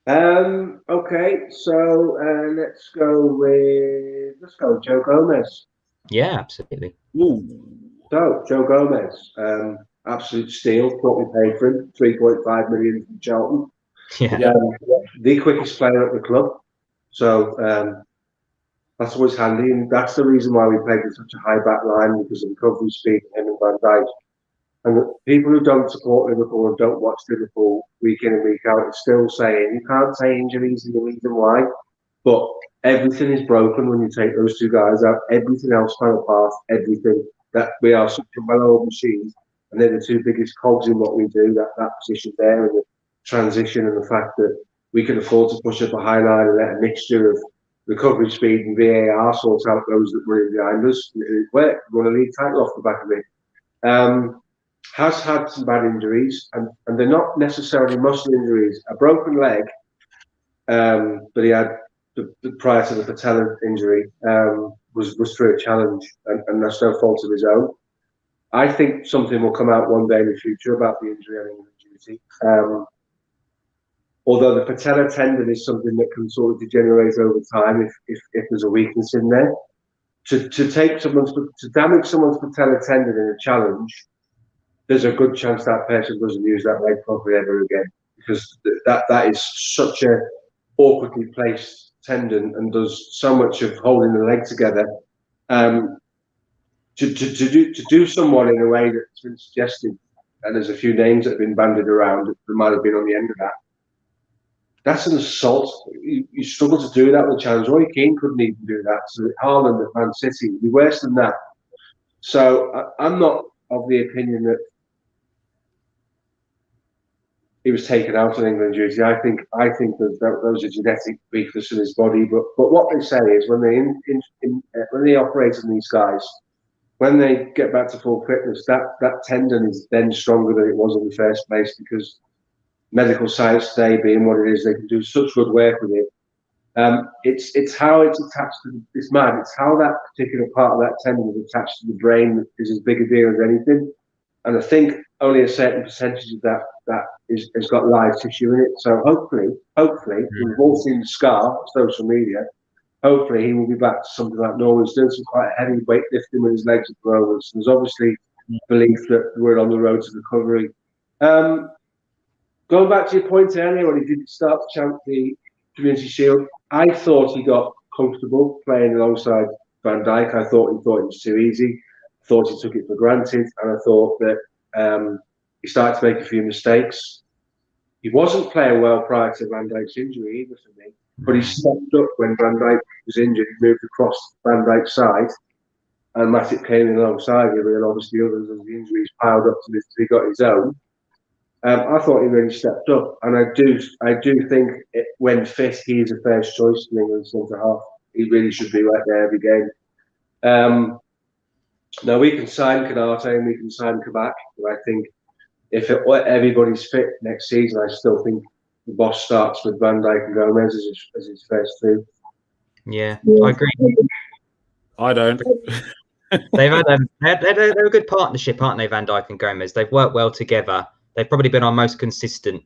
Okay, so let's go with Joe Gomez. Yeah, absolutely. Ooh. So Joe Gomez, absolute steal. What we paid for him, 3.5 million from Charlton. Yeah. The quickest player at the club. So that's always handy, and that's the reason why we played with such a high back line, because of recovery speed, him and Van Dijk. And the people who don't support Liverpool and don't watch Liverpool week in and week out are still saying you can't say injuries are the reason why, but everything is broken when you take those two guys out. Everything else fell apart. Everything. That we are such a well-oiled machine, and they're the two biggest cogs in what we do. That position there, and the transition, and the fact that we can afford to push up a high line and let a mixture of recovery speed and VAR sort out those that were in behind us. It worked. We won a league title off the back of it. Has had some bad injuries, and they're not necessarily muscle injuries. A broken leg, but he had prior to the patella injury was through a challenge, and that's no fault of his own. I think something will come out one day in the future about the injury on England duty. Although the patella tendon is something that can sort of degenerate over time if there's a weakness in there. To damage someone's patella tendon in a challenge, there's a good chance that person doesn't use that leg properly ever again, because that is such a awkwardly placed tendon and does so much of holding the leg together. To do someone in a way that's been suggested, and there's a few names that have been bandied around that might have been on the end of that. That's an assault. You struggle to do that with challenge. Roy Keane couldn't even do that. So Haaland at Man City would be worse than that. So I'm not of the opinion that he was taken out on England duty. I think that those are genetic weakness in his body. But what they say is when they operate on these guys, when they get back to full fitness, that tendon is then stronger than it was in the first place, because medical science today being what it is, they can do such good work with it. It's how it's attached to it's mad. It's how that particular part of that tendon is attached to the brain that is as big a deal as anything. And I think only a certain percentage of that has got live tissue in it. So hopefully, we've all seen the scar on social media. Hopefully, he will be back to something like normal. He's doing some quite heavy weightlifting with his legs at the moment. So there's obviously belief that we're on the road to recovery. Going back to your point earlier, when he didn't start to chant the Community Shield, I thought he got comfortable playing alongside Van Dijk. I thought he was too easy. I thought he took it for granted, and I thought that he started to make a few mistakes. He wasn't playing well prior to Van Dijk's injury either for me, but he stepped up when Van Dijk was injured. He moved across Van Dijk's side, and Matip came in alongside him, and obviously others as the injuries piled up to he got his own. I thought he really stepped up, and I do think when fit, he is a first choice in England's centre half. He really should be right there every game. Now we can sign Canate and we can sign Kabak, but I think if everybody's fit next season, I still think the boss starts with Van Dijk and Gomez as his first two. Yeah, I agree. I don't. They've they're a good partnership, aren't they, Van Dijk and Gomez? They've worked well together. They've probably been our most consistent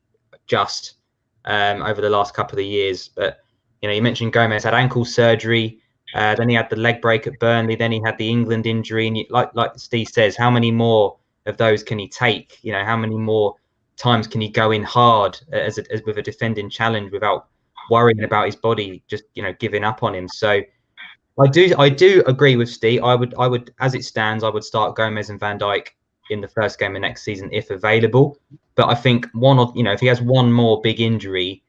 over the last couple of years. But you mentioned Gomez had ankle surgery, then he had the leg break at Burnley, then he had the England injury, and like Steve says, how many more of those can he take? How many more times can he go in hard as with a defending challenge without worrying about his body just giving up on him? So I do agree with Steve. I would as it stands, I would start Gomez and Van Dijk in the first game of next season if available. But I think if he has one more big injury,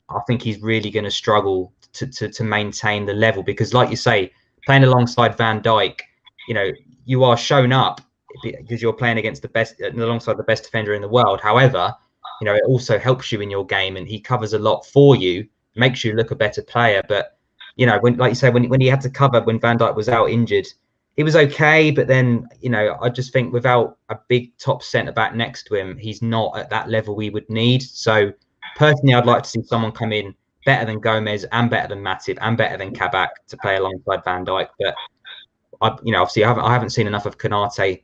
I think he's really going to struggle to maintain the level, because like you say, playing alongside Van Dijk, you are shown up because you're playing against alongside the best defender in the world. However, it also helps you in your game, and he covers a lot for you, makes you look a better player. But when he had to cover when Van Dijk was out injured, he was okay, but then I just think without a big top centre back next to him, he's not at that level we would need. So personally, I'd like to see someone come in better than Gomez and better than Matip and better than Kabak to play alongside Van Dijk. But obviously, I haven't seen enough of Canate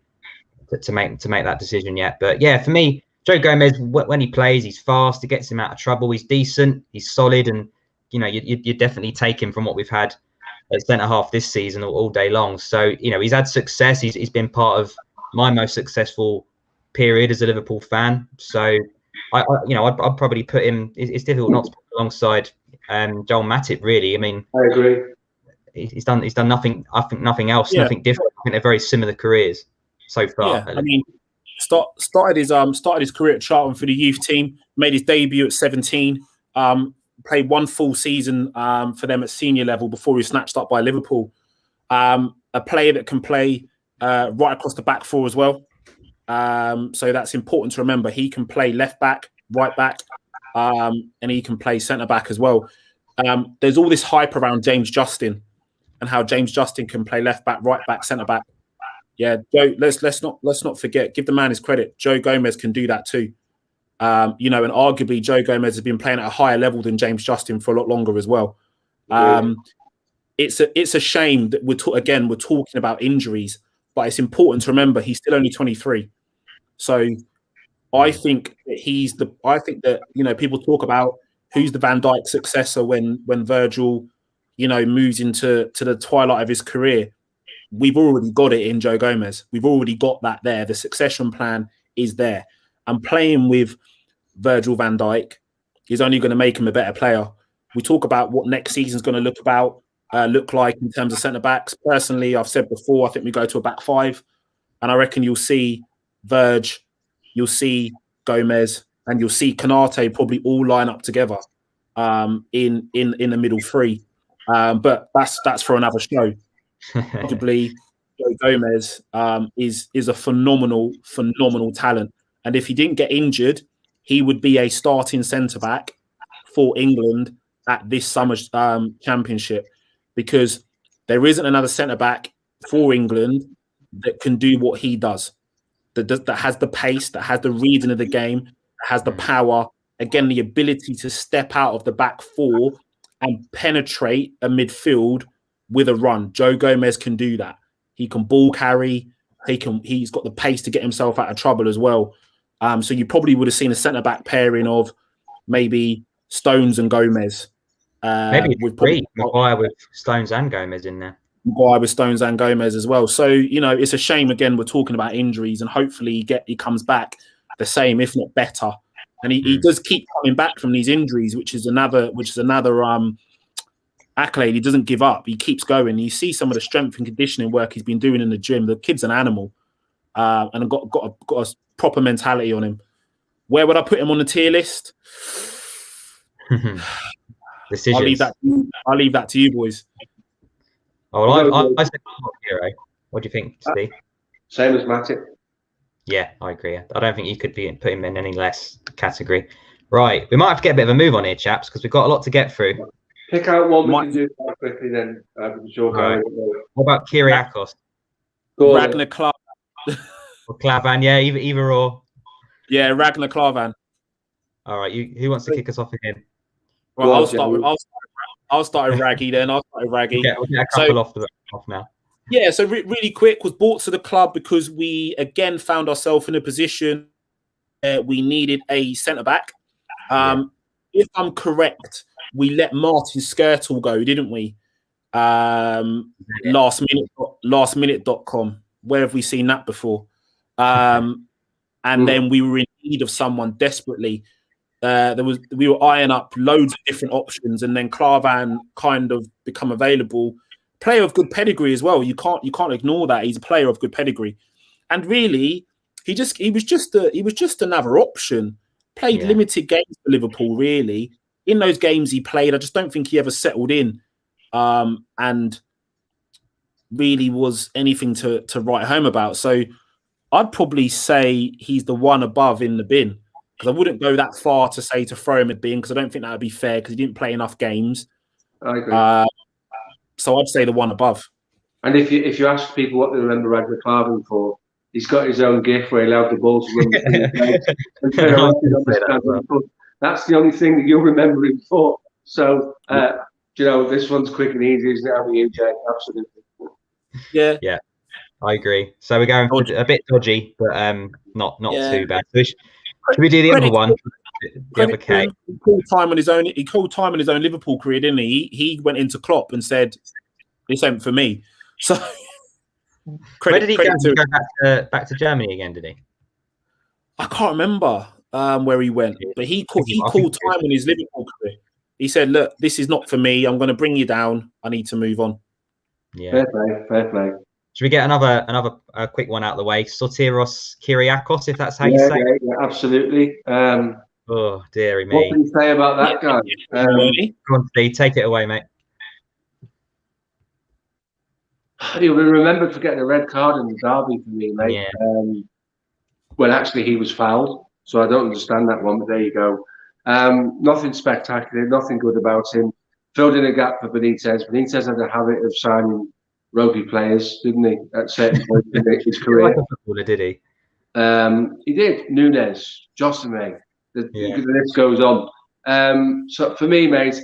to make that decision yet. But yeah, for me, Joe Gomez, when he plays, he's fast. It gets him out of trouble. He's decent. He's solid, and you definitely take him from what we've had at centre half this season all day long. So he's had success. He's been part of my most successful period as a Liverpool fan. So I'd probably put him. It's difficult not to put him alongside Joel Matip. Really, I mean, I agree. He's done nothing. I think nothing else, Yeah. nothing different. I think they're very similar careers so far. Yeah, I mean, started his career at Charlton for the youth team. Made his debut at 17. Played one full season for them at senior level before he was snatched up by Liverpool. A player that can play right across the back four as well. So that's important to remember. He can play left back, right back, and he can play centre back as well. There's all this hype around James Justin and how James Justin can play left back, right back, centre back. Yeah, Joe. Let's not forget. Give the man his credit. Joe Gomez can do that too. And arguably Joe Gomez has been playing at a higher level than James Justin for a lot longer as well. It's a shame that we're talking about injuries, but it's important to remember he's still only 23. So I think that people talk about who's the Van Dijk successor when Virgil, moves into the twilight of his career. We've already got it in Joe Gomez. We've already got that there. The succession plan is there. And playing with Virgil van Dijk is only going to make him a better player. We talk about what next season's going to look like in terms of centre-backs. Personally, I've said before, I think we go to a back five. And I reckon you'll see Virg, you'll see Gomez, and you'll see Konate probably all line up together in the middle three. But that's for another show. Arguably, Joe Gomez is a phenomenal talent. And if he didn't get injured, he would be a starting centre-back for England at this summer's championship, because there isn't another centre-back for England that can do what he does, that has the pace, that has the reading of the game, that has the power, again, the ability to step out of the back four and penetrate a midfield with a run. Joe Gomez can do that. He can ball carry. He's got the pace to get himself out of trouble as well. So you probably would have seen a centre-back pairing of maybe Stones and Gomez. Maybe Maguire with Stones and Gomez in there. Maguire with Stones and Gomez as well. So, it's a shame, again, we're talking about injuries, and hopefully he comes back the same, if not better. And he does keep coming back from these injuries, which is another accolade. He doesn't give up. He keeps going. You see some of the strength and conditioning work he's been doing in the gym. The kid's an animal, and got a proper mentality on him. Where would I put him on the tier list? Decisions. I'll leave that to you, boys. Oh, well, I said hero. What do you think, Steve? Same as Matip. Yeah, I agree. I don't think you could put him in any less category. Right, we might have to get a bit of a move on here, chaps, because we've got a lot to get through. Pick out one we can do quite quickly then. Right. What about Kyriakos? Ragnar Klavan. Or Klavan, yeah, either or. Yeah, Ragnar Klavan. All right, who wants to kick us off again? Well, I'll start with Raggy then. I'll start with Raggy. We'll get a couple off now. Yeah, so really quick, was brought to the club because we again found ourselves in a position where we needed a centre-back. If I'm correct, we let Martin Skirtle go, didn't we? Lastminute.com. Where have we seen that before? And then we were in need of someone desperately. We were eyeing up loads of different options, and then Klavan kind of become available. Player of good pedigree as well. You can't ignore that. He's a player of good pedigree, and really, he was just another option. Played limited games for Liverpool. Really, in those games he played, I just don't think he ever settled in, and really was anything to write home about. So I'd probably say he's the one above in the bin, because I wouldn't go that far to say to throw him a bin, because I don't think that would be fair, because he didn't play enough games. I agree. So I'd say the one above. And if you ask people what they remember Ragnar Klavan for, he's got his own gift where he allowed the ball to run the That's the only thing that you'll remember him for. So, this one's quick and easy, isn't it? How are you, Jay? Absolutely. Yeah. I agree. So we're going for a bit dodgy, but not too bad. So should we do the other one? The other K. He called time on his own Liverpool career, didn't he? He went into Klopp and said, "This ain't for me." So, where did he go back to Germany again? Did he? I can't remember. where he went, but he called time on his Liverpool career. He said, "Look, this is not for me. I'm going to bring you down. I need to move on." Yeah, fair play. Should we get another quick one out of the way? Sotiros Kyriakos, if that's how you say it. Yeah, absolutely. Oh, dearie me. What can you say about that guy? Go on, Steve, take it away, mate. He'll be remembered for getting a red card in the derby for me, mate. Yeah. Well, actually, he was fouled, so I don't understand that one, but there you go. Nothing spectacular, nothing good about him. Filled in a gap for Benitez. Benitez had a habit of signing ropey players, didn't he, at certain points in his career? Like a footballer, did he? He did. Nunes, Josime, the list goes on. So for me, mate,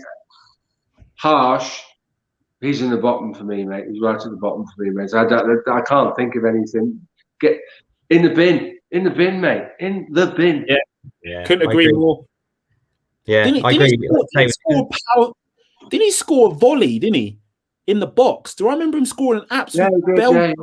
Harsh, he's in the bottom for me, mate. He's right at the bottom for me, mate. I can't think of anything. Get in the bin, mate. In the bin. Yeah. Couldn't agree more. Yeah, I agree. Didn't he score a volley, didn't he? In the box. Do I remember him scoring an absolute belt? Yeah.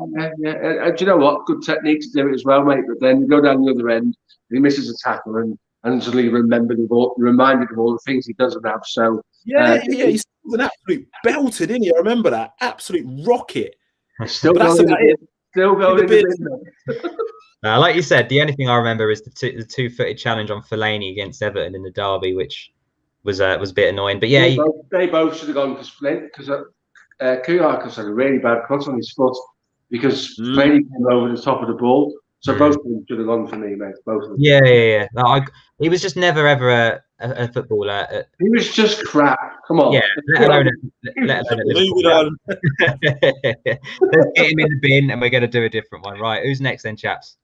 Do you know what? Good technique to do it as well, mate. But then you go down the other end, and he misses a tackle, and suddenly reminded of all the things he doesn't have. So he was an absolute belter, didn't he? I remember that absolute rocket. Still going in the bin. Like you said, the only thing I remember is the two-footed challenge on Fellaini against Everton in the derby, which was a bit annoying. But yeah, they both should have gone because Kyriakos had a really bad cut on his foot because Fellaini came over the top of the ball. So both of them should have gone for me, mate. Both of them. Yeah. No, he was just never ever a footballer. He was just crap. Come on. Yeah, let alone at Liverpool. Let's get him in the bin, and we're going to do a different one. Right? Who's next then, chaps?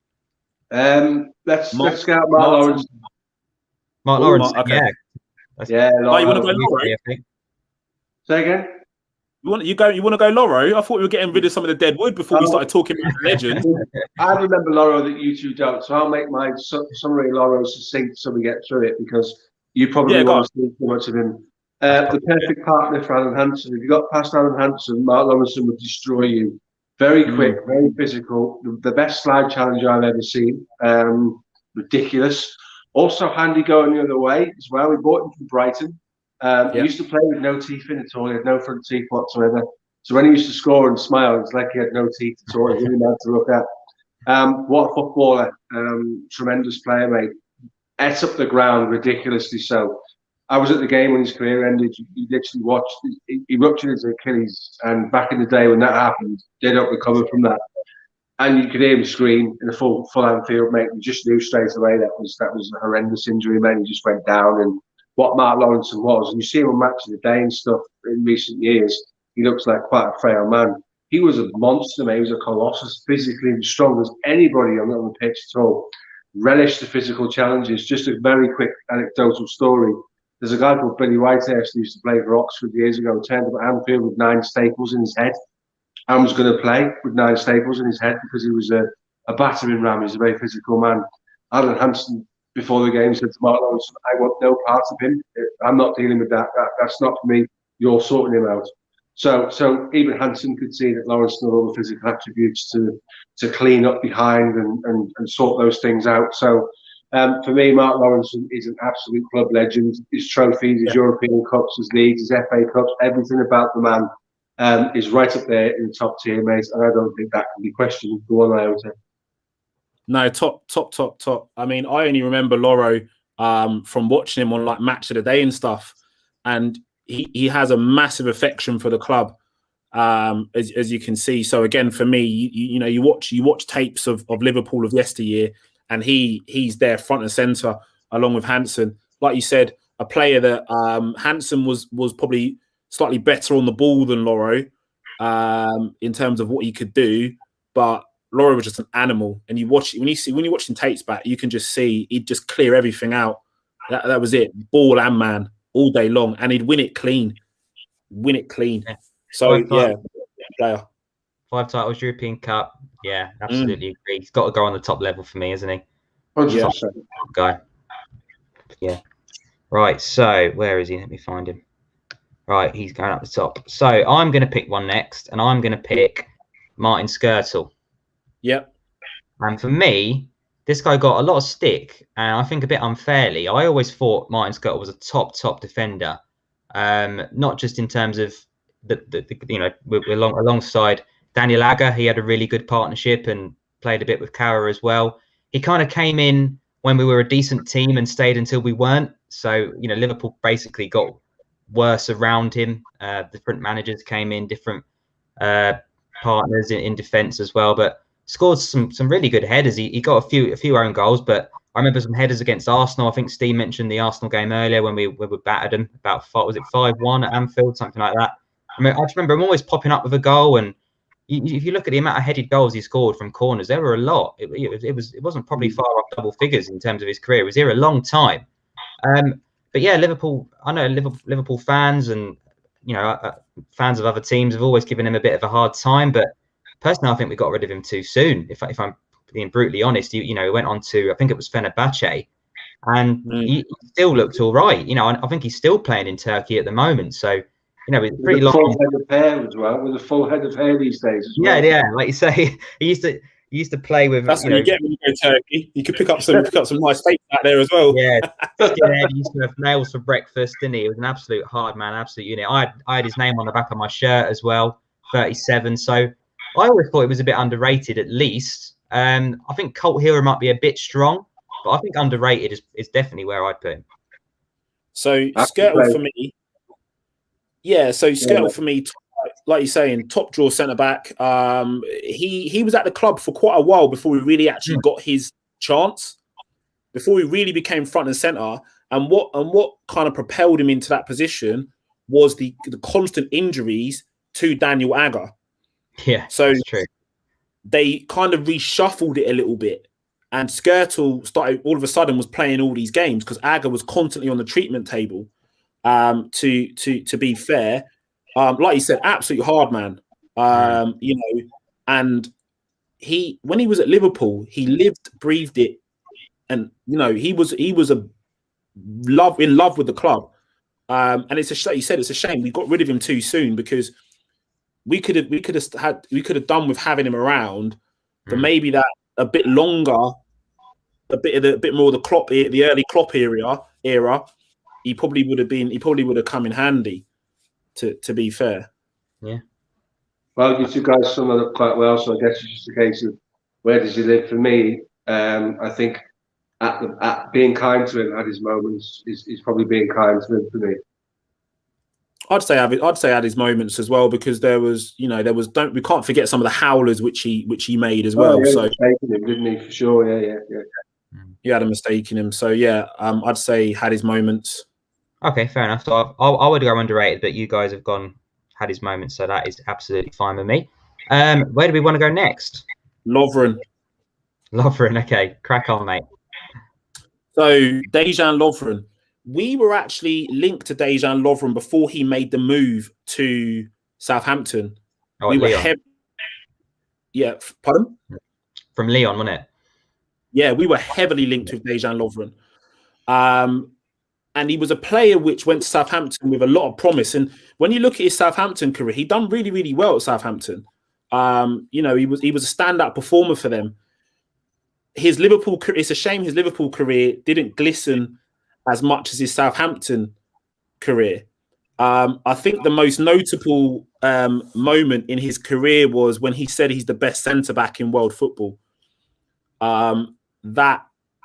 Let's scout Mark Lawrence. Mark Lawrence. Okay. Yeah. You want to go Loro? Say again. You want to go Loro? I thought we were getting rid of some of the dead wood before we started talking about the legends. I remember Loro that you two don't, so I'll make my summary of Loro succinct so we get through it because you probably want to see too much of him. The perfect partner for Alan Hansen. If you got past Alan Hansen, Mark Lawrence would destroy you. Very quick, very physical. The best slide challenger I've ever seen. Ridiculous. Also handy going the other way as well. We bought him from Brighton. He used to play with no teeth in at all. He had no front teeth whatsoever. So when he used to score and smile, it's like he had no teeth at all. He really nice to look at. What a footballer. Tremendous player, mate. Ate up the ground ridiculously so. I was at the game when his career ended. You literally watched. He ruptured his Achilles, and back in the day when that happened, they don't recover from that. And you could hear him scream in a full Anfield, mate. You just knew straight away that was a horrendous injury, man. He just went down. And what Mark Lawrence was, and you see him on Match of the Day and stuff in recent years, he looks like quite a frail man. He was a monster, mate. He was a colossus, physically as strong as anybody on the pitch at all. Relished the physical challenges. Just a very quick anecdotal story. There's a guy called Billy Whitehurst who used to play for Oxford years ago, turned up at Anfield with 9 staples in his head and was going to play with 9 staples in his head because he was a battering ram. He's a very physical man. Alan Hansen, before the game, said to Mark Lawrence, I want no part of him. I'm not dealing with that. That's not for me. You're sorting him out. So even Hansen could see that Lawrence had all the physical attributes to clean up behind and sort those things out. So for me, Mark Lawrence is an absolute club legend. His trophies, his European Cups, his leagues, his FA Cups, everything about the man is right up there in the top tier, mate. And I don't think that can be questioned for one iota. No, top. I mean, I only remember Loro from watching him on like Match of the Day and stuff, and he has a massive affection for the club, as you can see. So again, for me, you watch tapes of Liverpool of yesteryear, and he's there front and center along with Hansen. Like you said, a player that Hansen was probably slightly better on the ball than Loro in terms of what he could do, but Loro was just an animal. And you watch when you're watching tapes back, you can just see he'd just clear everything out. That was it, ball and man all day long, and he'd win it clean. Yeah. So player. 5 titles, European Cup. Yeah, absolutely agree. He's got to go on the top level for me, isn't he? 100%. Top guy. Yeah. Right. So where is he? Let me find him. Right, he's going up the top. So I'm going to pick one next, and I'm going to pick Martin Skirtle. Yep. And for me, this guy got a lot of stick, and I think a bit unfairly. I always thought Martin Skirtle was a top defender, not just in terms of alongside Daniel Agger. He had a really good partnership and played a bit with Carragher as well. He kind of came in when we were a decent team and stayed until we weren't. So, Liverpool basically got worse around him. Different managers came in, different partners in defence as well, but scored some really good headers. He got a few own goals, but I remember some headers against Arsenal. I think Steve mentioned the Arsenal game earlier when we battered them about 5-1 at Anfield, something like that. I just remember him always popping up with a goal, and if you look at the amount of headed goals he scored from corners, there were a lot. It wasn't probably far off double figures in terms of his career. He was here a long time. But yeah, Liverpool. I know Liverpool fans and fans of other teams have always given him a bit of a hard time. But personally, I think we got rid of him too soon. If I'm being brutally honest, he went on to, I think it was Fenerbahce, and he still looked all right. I think he's still playing in Turkey at the moment. So it's pretty long. Full head of hair as well, with a full head of hair these days as well. Yeah, like you say, he used to play with. That's what you get when you go to Turkey. You could pick up some nice steaks out there as well. Yeah, he used to have nails for breakfast, didn't he? He was an absolute hard man, absolute unit. I had his name on the back of my shirt as well, 37. So I always thought it was a bit underrated, at least. I think cult hero might be a bit strong, but I think underrated is definitely where I'd put him. So Skirtle for me. Yeah, so Skirtle for me, like you're saying, top draw centre back. He was at the club for quite a while before we really actually got his chance, before he really became front and centre. And what kind of propelled him into that position was the constant injuries to Daniel Agger. Yeah, so that's true. They kind of reshuffled it a little bit, and Skirtle started all of a sudden was playing all these games because Agger was constantly on the treatment table. To be fair, like you said, absolute hard man. And when he was at Liverpool, he lived, breathed it, and he was in love with the club. And it's you said it's a shame we got rid of him too soon, because we could have done with having him around for maybe that a bit longer, a bit more of the Klopp, the early Klopp era. He probably would have come in handy, to be fair. Yeah. Well, you two guys sum it up quite well, so I guess it's just a case of where does he live? For me, I think at being kind to him at his moments is probably being kind to him for me. I'd say at his moments as well, because we can't forget some of the howlers which he made as well. Yeah, so mistaken him, didn't he? For sure, yeah. He had a mistake in him. So yeah, I'd say had his moments. Okay, fair enough. So I would go underrated, but you guys have had his moments, so that is absolutely fine with me. Where do we want to go next? Lovren, okay, crack on, mate. So Dejan Lovren, we were actually linked to Dejan Lovren before he made the move to Southampton. We were pardon? From Leon, wasn't it? Yeah, we were heavily linked with Dejan Lovren. And he was a player which went to Southampton with a lot of promise. And when you look at his Southampton career, he done really, really well at Southampton. He was a standout performer for them. His Liverpool career, it's a shame his Liverpool career didn't glisten as much as his Southampton career. I think the most notable moment in his career was when he said he's the best centre-back in world football.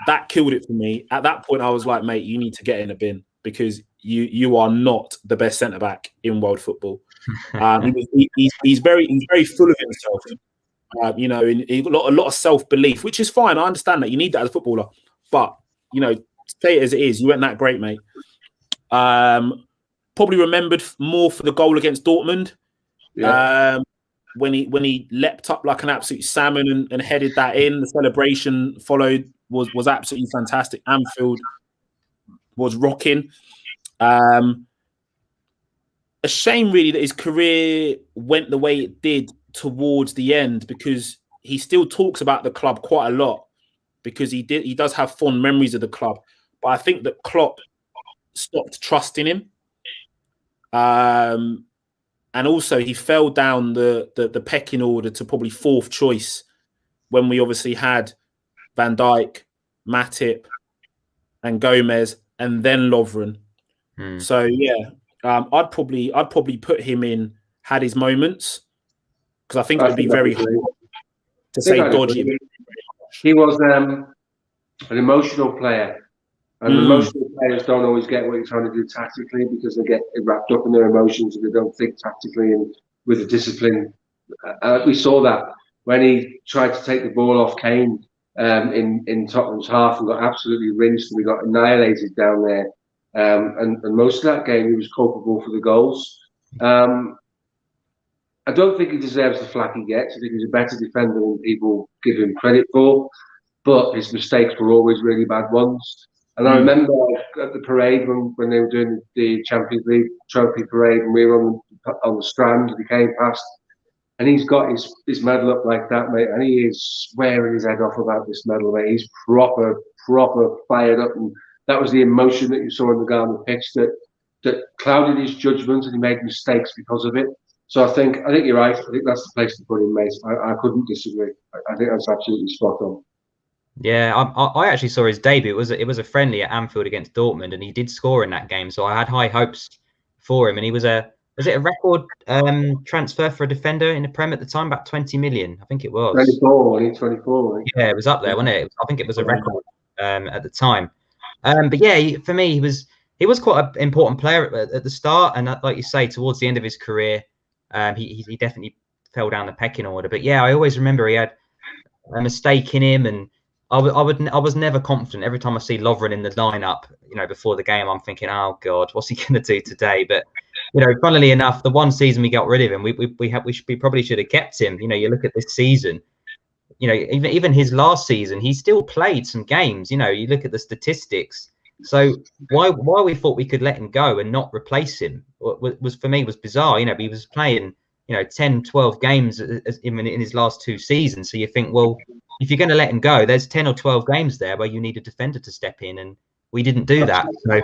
That killed it for me. At that point, I was like, mate, you need to get in a bin, because you are not the best centre back in world football. He's very full of himself. And he got a lot of self belief, which is fine. I understand that you need that as a footballer, but say it as it is, you weren't that great, mate. Probably remembered more for the goal against Dortmund. Yeah. When he leapt up like an absolute salmon and headed that in. The celebration followed was absolutely fantastic. Anfield was rocking. A shame really that his career went the way it did towards the end, because he still talks about the club quite a lot, because he does have fond memories of the club. But I think that Klopp stopped trusting him. And also he fell down the pecking order to probably fourth choice when we obviously had Van Dijk, Matip, and Gomez, and then Lovren. So yeah, I'd probably put him in, had his moments, because I think it would be very hard to say dodgy. He was an emotional player. And emotional players don't always get what you're trying to do tactically, because they get wrapped up in their emotions and they don't think tactically and with the discipline. We saw that when he tried to take the ball off Kane in Tottenham's half and got absolutely rinsed, and we got annihilated down there. And most of that game, he was culpable for the goals. I don't think he deserves the flack he gets. I think he's a better defender than people give him credit for, but his mistakes were always really bad ones. And I remember at the parade when they were doing the Champions League trophy parade, and we were on the Strand, and he came past, and he's got his medal up like that, mate, and he is swearing his head off about this medal, mate. He's proper fired up, and that was the emotion that you saw in the guy on the pitch that clouded his judgment, and he made mistakes because of it. So I think you're right. I think that's the place to put him, mate. I couldn't disagree. I think that's absolutely spot on. Yeah, I actually saw his debut. It was a friendly at Anfield against Dortmund, and he did score in that game. So I had high hopes for him. And he was it a record transfer for a defender in the Prem at the time, about 20 million, I think it was. 24. Yeah, it was up there, wasn't it? I think it was a record at the time. But yeah, for me, he was quite an important player at the start, and like you say, towards the end of his career, he definitely fell down the pecking order. But yeah, I always remember he had a mistake in him, and I was never confident. Every time I see Lovren in the lineup, before the game, I'm thinking, oh God, what's he going to do today? But funnily enough, the one season we got rid of him, we probably should have kept him. You look at this season, even his last season, he still played some games. You look at the statistics. So why we thought we could let him go and not replace him was for me was bizarre. He was playing 10, 12 games in his last 2 seasons. So you think, well, if you're going to let him go, there's 10 or 12 games there where you need a defender to step in, and we didn't do that. So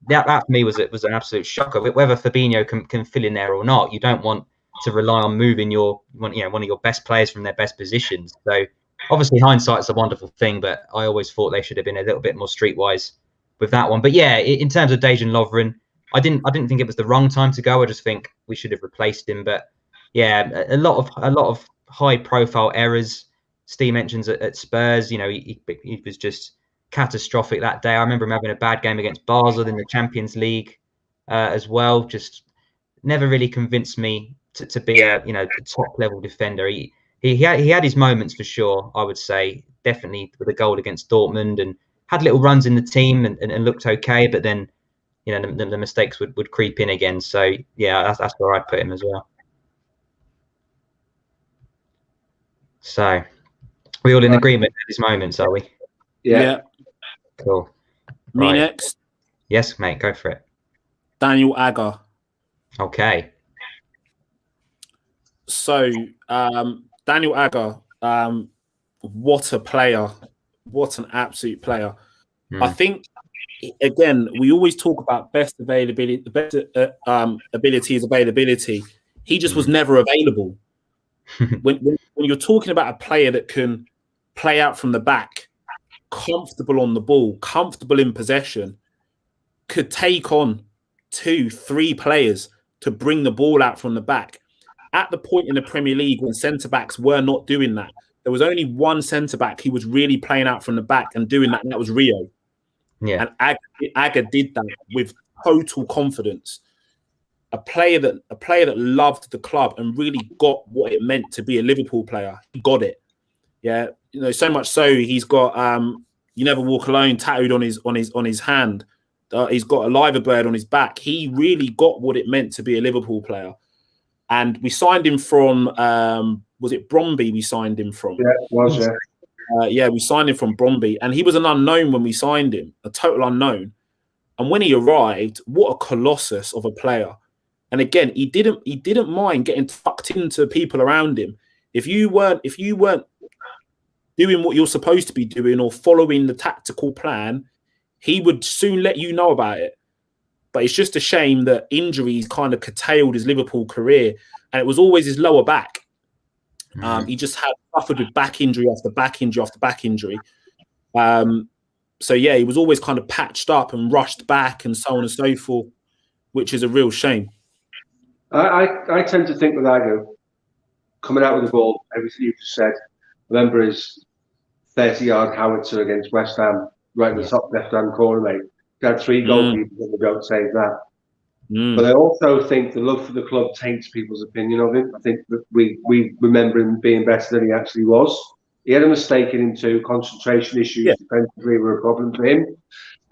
that for me was an absolute shocker. Whether Fabinho can fill in there or not, you don't want to rely on moving one of your best players from their best positions. So obviously hindsight's a wonderful thing, but I always thought they should have been a little bit more streetwise with that one. But yeah, in terms of Dejan Lovren, I didn't think it was the wrong time to go. I just think we should have replaced him. But yeah, a lot of high profile errors. Steve mentions at Spurs, he was just catastrophic that day. I remember him having a bad game against Basel in the Champions League as well. Just never really convinced me to be a top level defender. He had his moments for sure, I would say, definitely with a goal against Dortmund, and had little runs in the team and looked okay, but then the mistakes would creep in again. So yeah, that's where I'd put him as well. So we all in agreement at these moments, are we? Yeah. Cool. Me next? Yes, mate, go for it. Daniel Agger. Okay. So Daniel Agger, what a player. What an absolute player. I think, again, we always talk about best availability. The best ability is availability. He just was never available. when you're talking about a player that can play out from the back, comfortable on the ball, comfortable in possession, could take on 2, 3 players to bring the ball out from the back. At the point in the Premier League when centre-backs were not doing that, there was only one centre-back who was really playing out from the back and doing that, and that was Rio. Yeah. And Agger did that with total confidence. A player that loved the club and really got what it meant to be a Liverpool player. He got it. Yeah, so much so he's got "You Never Walk Alone" tattooed on his hand. He's got a liver bird on his back. He really got what it meant to be a Liverpool player. And we signed him from was it Bromby? We signed him from. Yeah, it was, yeah. Yeah, we signed him from Bromby, and he was an unknown when we signed him, a total unknown. And when he arrived, what a colossus of a player! And again, he didn't mind getting tucked into people around him. If you weren't doing what you're supposed to be doing or following the tactical plan, he would soon let you know about it. But it's just a shame that injuries kind of curtailed his Liverpool career, and it was always his lower back. He just had suffered with back injury after back injury after back injury. So yeah, he was always kind of patched up and rushed back and so on and so forth, which is a real shame. I tend to think with Ago coming out with the ball, everything you've just said. Remember his 30-yard howitzer against West Ham, right in the top left-hand corner, mate. He had 3 goalkeepers and they don't save that. But I also think the love for the club taints people's opinion of him. I think that we remember him being better than he actually was. He had a mistake in him too. Concentration issues defensively were a problem for him.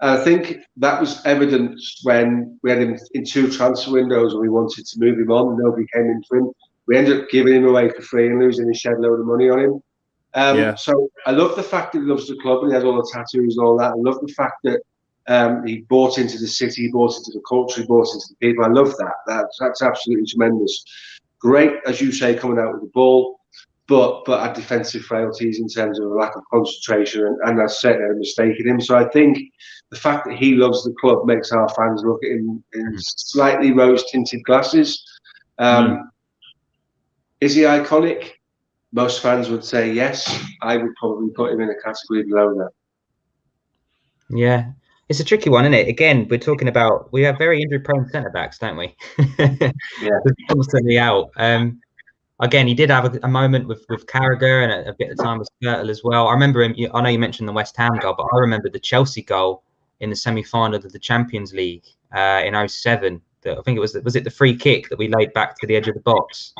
And I think that was evident when we had him in 2 transfer windows and we wanted to move him on. Nobody came into him. We ended up giving him away for free and losing a shed load of money on him. So I love the fact that he loves the club and he has all the tattoos and all that. I love the fact that he bought into the city, he bought into the culture, he bought into the people. I love that. That's absolutely tremendous. Great, as you say, coming out with the ball, but had defensive frailties in terms of a lack of concentration and that's certainly a mistake in him. So I think the fact that he loves the club makes our fans look at him in slightly rose-tinted glasses. Is he iconic? Most fans would say yes. I would probably put him in a category below that. Yeah. It's a tricky one, isn't it? Again, we're talking about, we have very injury-prone centre-backs, don't we? Yeah. Constantly out. Again, he did have a moment with Carragher and a bit of time with Virgil as well. I remember him, I know you mentioned the West Ham goal, but I remember the Chelsea goal in the semi-final of the Champions League in 2007. I think it was it the free kick that we laid back to the edge of the box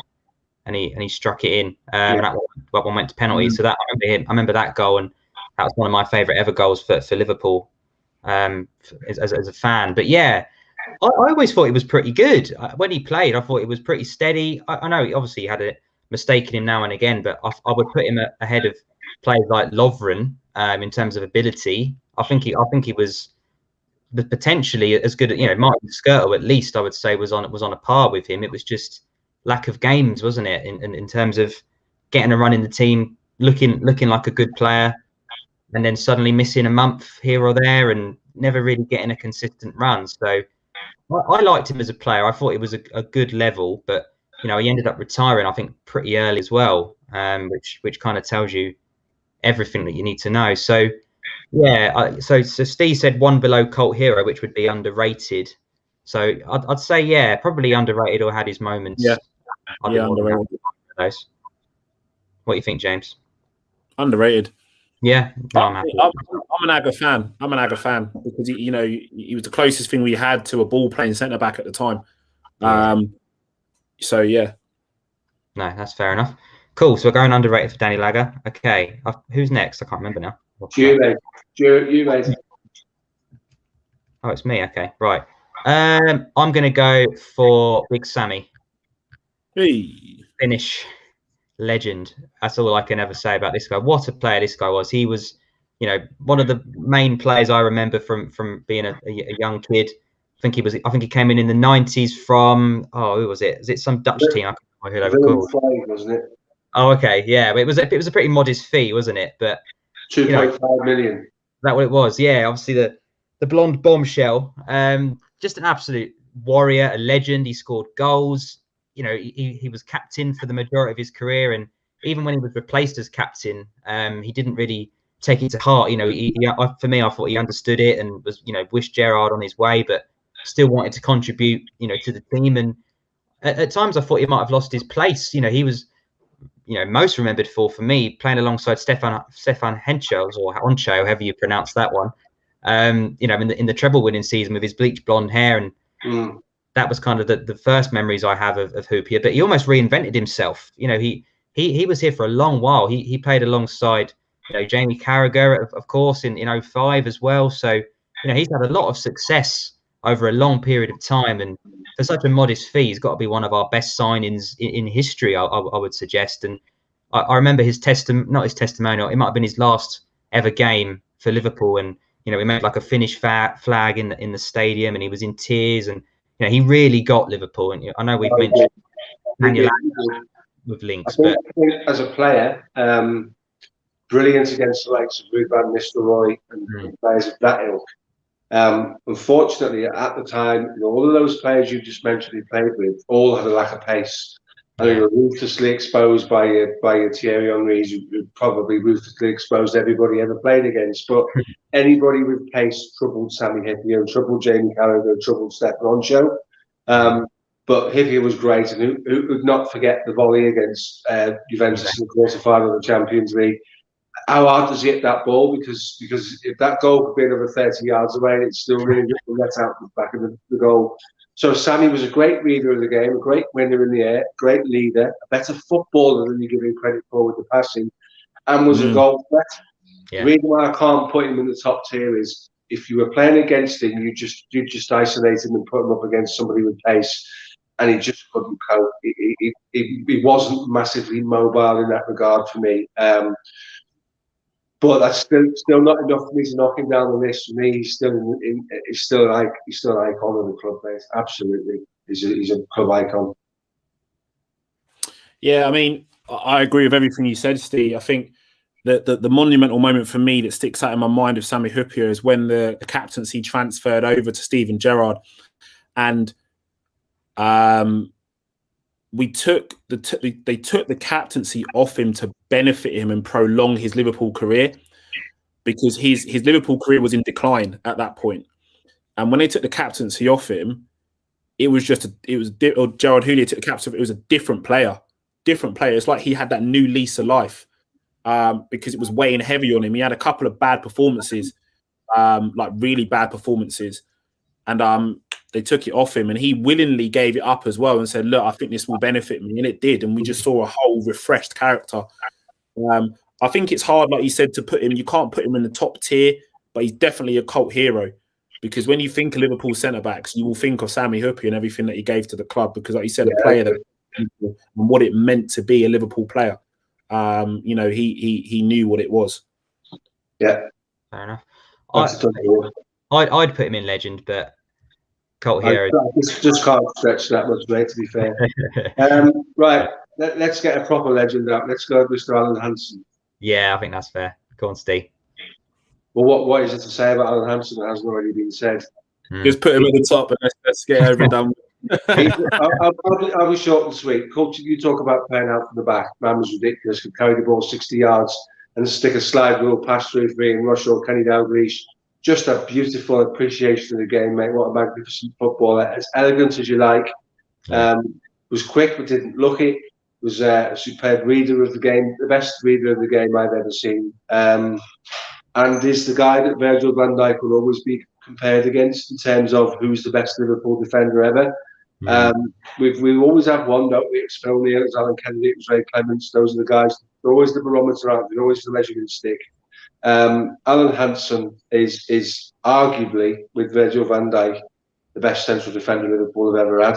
and he struck it in. And that one went to penalty. So that I remember that goal, and that was one of my favourite ever goals for Liverpool. As a fan, but yeah, I always thought he was pretty good when he played. I thought he was pretty steady. I know obviously he had a mistake in him now and again, but I would put him ahead of players like Lovren in terms of ability. I think he was potentially as good. Martin Skirtle at least I would say was on a par with him. It was just lack of games, wasn't it? In terms of getting a run in the team, looking like a good player, and then suddenly missing a month here or there and never really getting a consistent run. So I liked him as a player. I thought it was a good level, but he ended up retiring, I think, pretty early as well, which kind of tells you everything that you need to know. So yeah, so Steve said one below cult hero, which would be underrated. So I'd say probably underrated or had his moments. Yeah, underrated. What do you think, James? Underrated. Yeah, no, I'm an Agger fan. I'm an Agger fan because he was the closest thing we had to a ball playing centre back at the time. So yeah, no, that's fair enough. Cool. So we're going underrated for Danny Lagger. Okay, who's next? I can't remember now. You, mate. Oh, it's me. Okay, right. I'm going to go for Big Sammy. Hey. Finnish legend. That's all I can ever say about this guy. What a player this guy was. He was, one of the main players I remember from being a young kid. I think he came in the 90s from who was it? Is it some Dutch team? I can't remember who they were called. Wasn't it? Oh, okay, yeah. But it was a pretty modest fee, wasn't it? But 2.5 million. Is that what it was? Yeah, obviously the blonde bombshell. Just an absolute warrior, a legend. He scored goals. He was captain for the majority of his career, and even when he was replaced as captain, he didn't really take it to heart. For me, I thought he understood it and was, wished Gerrard on his way, but still wanted to contribute, to the team. And at times, I thought he might have lost his place. He was, most remembered for me playing alongside Stefan Henschels or Honcho, however you pronounce that one. In the treble-winning season with his bleached blonde hair and. That was kind of the first memories I have of Hoopier, but he almost reinvented himself. He was here for a long while. He played alongside, Jamie Carragher, of course, in 2005 as well. So, he's had a lot of success over a long period of time. And for such a modest fee, he's got to be one of our best signings in history, I would suggest. And I remember not his testimonial, it might have been his last ever game for Liverpool. And, we made like a Finnish flag in the stadium and he was in tears and, he really got Liverpool, and I know we've mentioned Daniel with links, I think as a player, brilliant against the likes of Ruud van Nistelrooy and players of that ilk. Unfortunately, at the time, all of those players you just mentioned he played with all had a lack of pace. And they were ruthlessly exposed by your Thierry Henrys, who probably ruthlessly exposed everybody ever played against. But anybody with pace troubled Sammy Hippier, troubled Jamie Carragher, troubled Stefan Roncho. But Hippier was great, and who would not forget the volley against Juventus in the quarter-final of the Champions League. How hard does he hit that ball? Because if that goal could be another 30 yards away, it's still really let out the back of the goal. So Sammy was a great reader of the game, a great winner in the air, great leader, a better footballer than you give him credit for with the passing, and was a goal threat. Yeah. The reason why I can't put him in the top tier is if you were playing against him, you just isolate him and put him up against somebody with pace, and he just couldn't cope. He wasn't massively mobile in that regard for me. But that's still not enough for me to knock him down the list. For me, he's still an icon of the club, mate. Absolutely, he's a club icon. Yeah, I mean, I agree with everything you said, Steve. I think that the monumental moment for me that sticks out in my mind of Sami Hyypiä is when the captaincy transferred over to Steven Gerrard, and they took the captaincy off him to benefit him and prolong his Liverpool career, because his Liverpool career was in decline at that point. And when they took the captaincy off him, Gerard Houllier took the captaincy. It was a different player. It's like he had that new lease of life, because it was weighing heavy on him. He had a couple of bad performances, like really bad performances, and they took it off him, and he willingly gave it up as well and said, look, I think this will benefit me. And it did. And we just saw a whole refreshed character. I think it's hard, like you said, to put him, you can't put him in the top tier, but he's definitely a cult hero, because when you think of Liverpool centre-backs, you will think of Sami Hyypiä and everything that he gave to the club, because like you said, a player that, and what it meant to be a Liverpool player. He knew what it was. Yeah. Fair enough. I'd put him in legend, but cult hero. I just can't stretch that much, mate, to be fair. Right, let's get a proper legend up. Let's go with Mr. Alan Hansen. Yeah, I think that's fair. Go on, Steve. Well, what is it to say about Alan Hansen that hasn't already been said? Just put him at the top and let's get over and done with. I'll be short and sweet. Coach, you talk about playing out from the back. Man was ridiculous. Could carry the ball 60 yards and stick a slide rule pass through for Ian Rush or Kenny Dalglish. Just a beautiful appreciation of the game, mate. What a magnificent footballer. As elegant as you like. Was quick but didn't look it. Was a superb reader of the game, the best reader of the game I've ever seen. And is the guy that Virgil van Dijk will always be compared against in terms of who's the best Liverpool defender ever. We always have one, don't we? It's Phil Neal, it's Alan Kennedy, it was Ray Clements. Those are the guys. They're always the barometer, aren't they? They're always the measuring stick. Alan Hansen is arguably, with Virgil van Dijk, the best central defender Liverpool have ever had.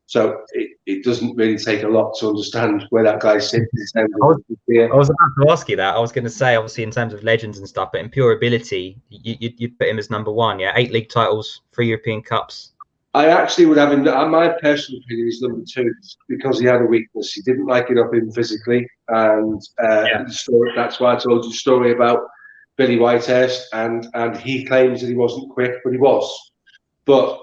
So it doesn't really take a lot to understand where that guy sits. I was about to ask you that. I was going to say, obviously, in terms of legends and stuff, but in pure ability, you'd put him as number one. Yeah, 8 league titles, 3 European Cups. I actually would have him. My personal opinion is number 2 because he had a weakness. He didn't like it up in physically, and that's why I told you the story about Billy Whitehurst, and he claims that he wasn't quick, but he was. But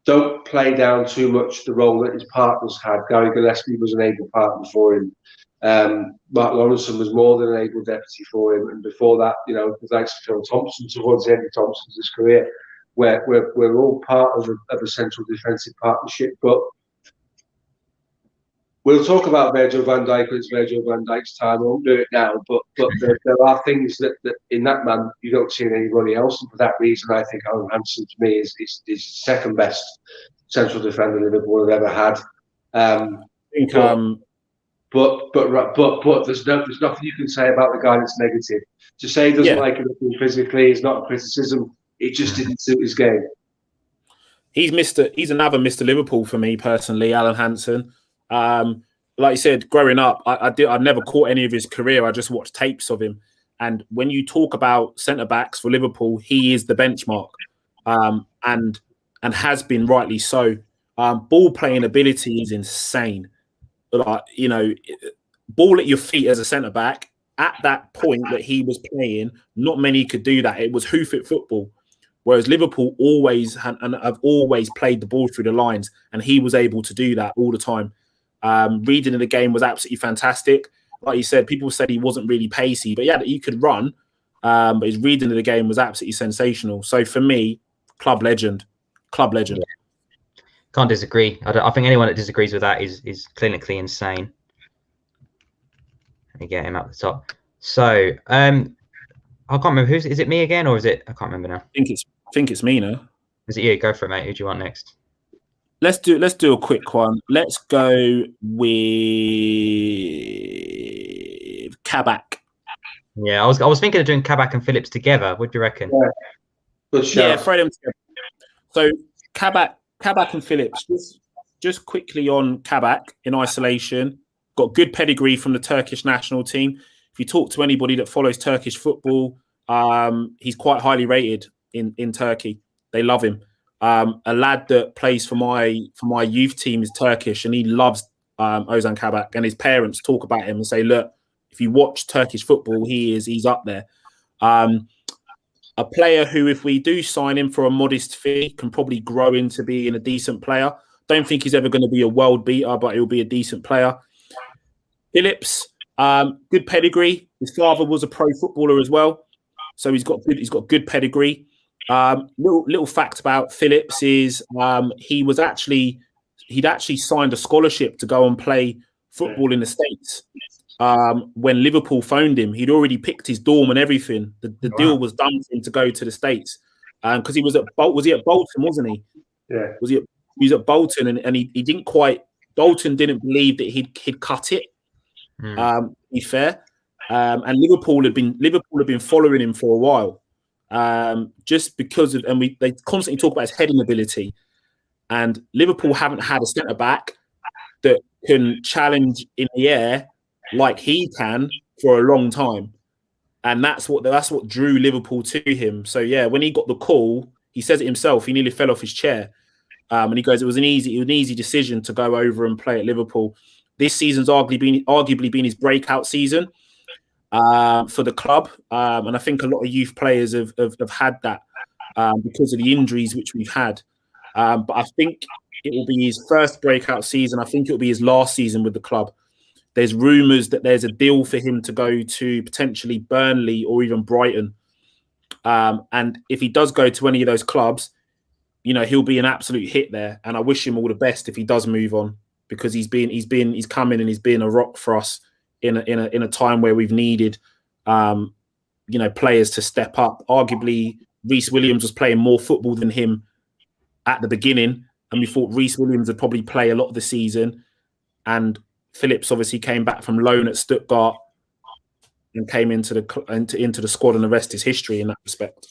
don't play down too much the role that his partners had. Gary Gillespie was an able partner for him. Mark Lawrenson was more than an able deputy for him. And before that, the likes of Phil Thompson towards the end of Thompson's career, we're all part of a central defensive partnership. But we'll talk about Virgil van Dijk when it's Virgil van Dijk's time. I won't do it now, but there are things that in that man you don't see in anybody else, and for that reason, I think Alan Hansen to me is second best central defender Liverpool have ever had. But there's nothing you can say about the guy that's negative. To say he doesn't like it physically is not a criticism. It just didn't suit his game. He's another Mr. Liverpool for me personally, Alan Hansen. Like you said, growing up, I never caught any of his career. I just watched tapes of him. And when you talk about centre-backs for Liverpool, he is the benchmark, and has been rightly so. Ball playing ability is insane. Ball at your feet as a centre-back, at that point that he was playing, not many could do that. It was hoof-it football. Whereas Liverpool always have always played the ball through the lines, and he was able to do that all the time. Reading of the game was absolutely fantastic. Like you said, people said he wasn't really pacey, but yeah, he could run. But his reading of the game was absolutely sensational. So for me, club legend. Yeah. Can't disagree. I think anyone that disagrees with that is clinically insane. Let me get him up the top. So I can't remember is it me again or is it? I can't remember now. I think it's me now. Is it you? Go for it, mate. Who do you want next? Let's do a quick one. Let's go with Kabak. Yeah, I was thinking of doing Kabak and Phillips together. What do you reckon? Yeah, good shout. Yeah, throw them together. So Kabak and Phillips. Just quickly on Kabak in isolation. Got good pedigree from the Turkish national team. If you talk to anybody that follows Turkish football, he's quite highly rated in Turkey. They love him. A lad that plays for my youth team is Turkish, and he loves Ozan Kabak. And his parents talk about him and say, "Look, if you watch Turkish football, he's up there." A player who, if we do sign him for a modest fee, can probably grow into being a decent player. Don't think he's ever going to be a world beater, but he'll be a decent player. Phillips, good pedigree. His father was a pro footballer as well, so he's got good pedigree. Little fact about Phillips is he'd actually signed a scholarship to go and play football in the States. When Liverpool phoned him, he'd already picked his dorm and everything. The deal was done for him to go to the States because he was at Bolton, wasn't he? Yeah. He was at Bolton and he didn't quite. Bolton didn't believe that he'd cut it. To be fair, and Liverpool had been following him for a while. Just because of, and they constantly talk about his heading ability, and Liverpool haven't had a centre back that can challenge in the air like he can for a long time, and that's what drew Liverpool to him. So yeah, when he got the call, he says it himself. He nearly fell off his chair, and he goes, "It was an easy decision to go over and play at Liverpool." This season's arguably been his breakout season for the club, and I think a lot of youth players have had that because of the injuries which we've had. But I think it will be his first breakout season. I think it will be his last season with the club. There's rumours that there's a deal for him to go to potentially Burnley or even Brighton. And if he does go to any of those clubs, he'll be an absolute hit there. And I wish him all the best if he does move on, because he's come in and he's been a rock for us in a time where we've needed players to step up. Arguably, Reece Williams was playing more football than him at the beginning, and we thought Reece Williams would probably play a lot of the season. And Phillips obviously came back from loan at Stuttgart and came into the squad, and the rest is history in that respect.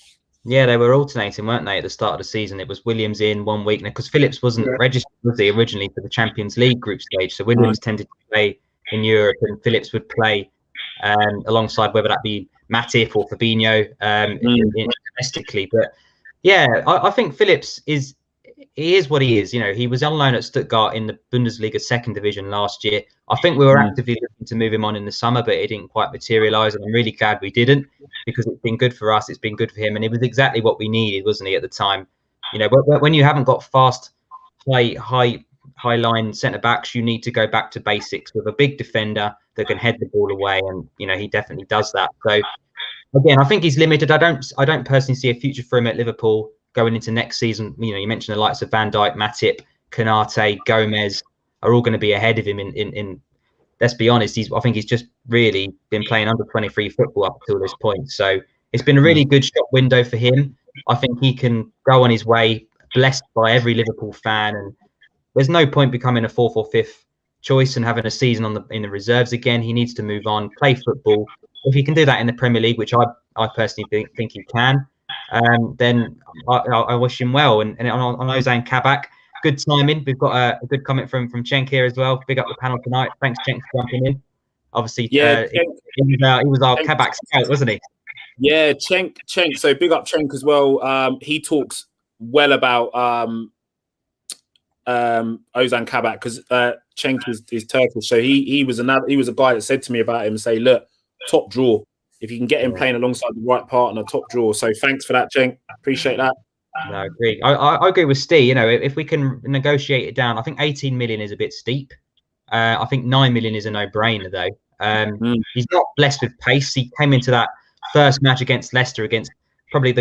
Yeah, they were alternating, weren't they, at the start of the season? It was Williams in 1 week, because Phillips wasn't registered, was he, originally for the Champions League group stage. So Williams tended to play in Europe, and Phillips would play alongside, whether that be Matip or Fabinho domestically. But yeah, I think Phillips is what he is. He was on loan at Stuttgart in the Bundesliga second division last year. I think we were actively looking to move him on in the summer, but it didn't quite materialise, and I'm really glad we didn't, because it's been good for us, it's been good for him, and it was exactly what we needed, wasn't he, at the time? When you haven't got fast, high line centre backs, you need to go back to basics with a big defender that can head the ball away, and he definitely does that. So again, I think he's limited. I don't personally see a future for him at Liverpool going into next season. You mentioned the likes of Van Dijk, Matip, Konate, Gomez are all going to be ahead of him in let's be honest, I think he's just really been playing under 23 football up until this point. So it's been a really good shop window for him. I think he can go on his way, blessed by every Liverpool fan, and there's no point becoming a fourth or fifth choice and having a season in the reserves again. He needs to move on, play football. If he can do that in the Premier League, which I personally think he can, then I wish him well. And on Ozan Kabak, good timing. We've got a good comment from Cenk here as well. Big up the panel tonight. Thanks, Cenk, for jumping in. Obviously, he was our Kabak scout, wasn't he? Yeah, Cenk. So big up Cenk as well. He talks well about Ozan Kabak, because Cenk is Turkish. So he was a guy that said to me about him, say, look, top draw. If you can get him playing alongside the right partner, top draw. So thanks for that, Cenk. Appreciate that. No, I agree. I agree with Steve. If we can negotiate it down, I think 18 million is a bit steep. I think 9 million is a no-brainer though. He's not blessed with pace. He came into that first match against Leicester against probably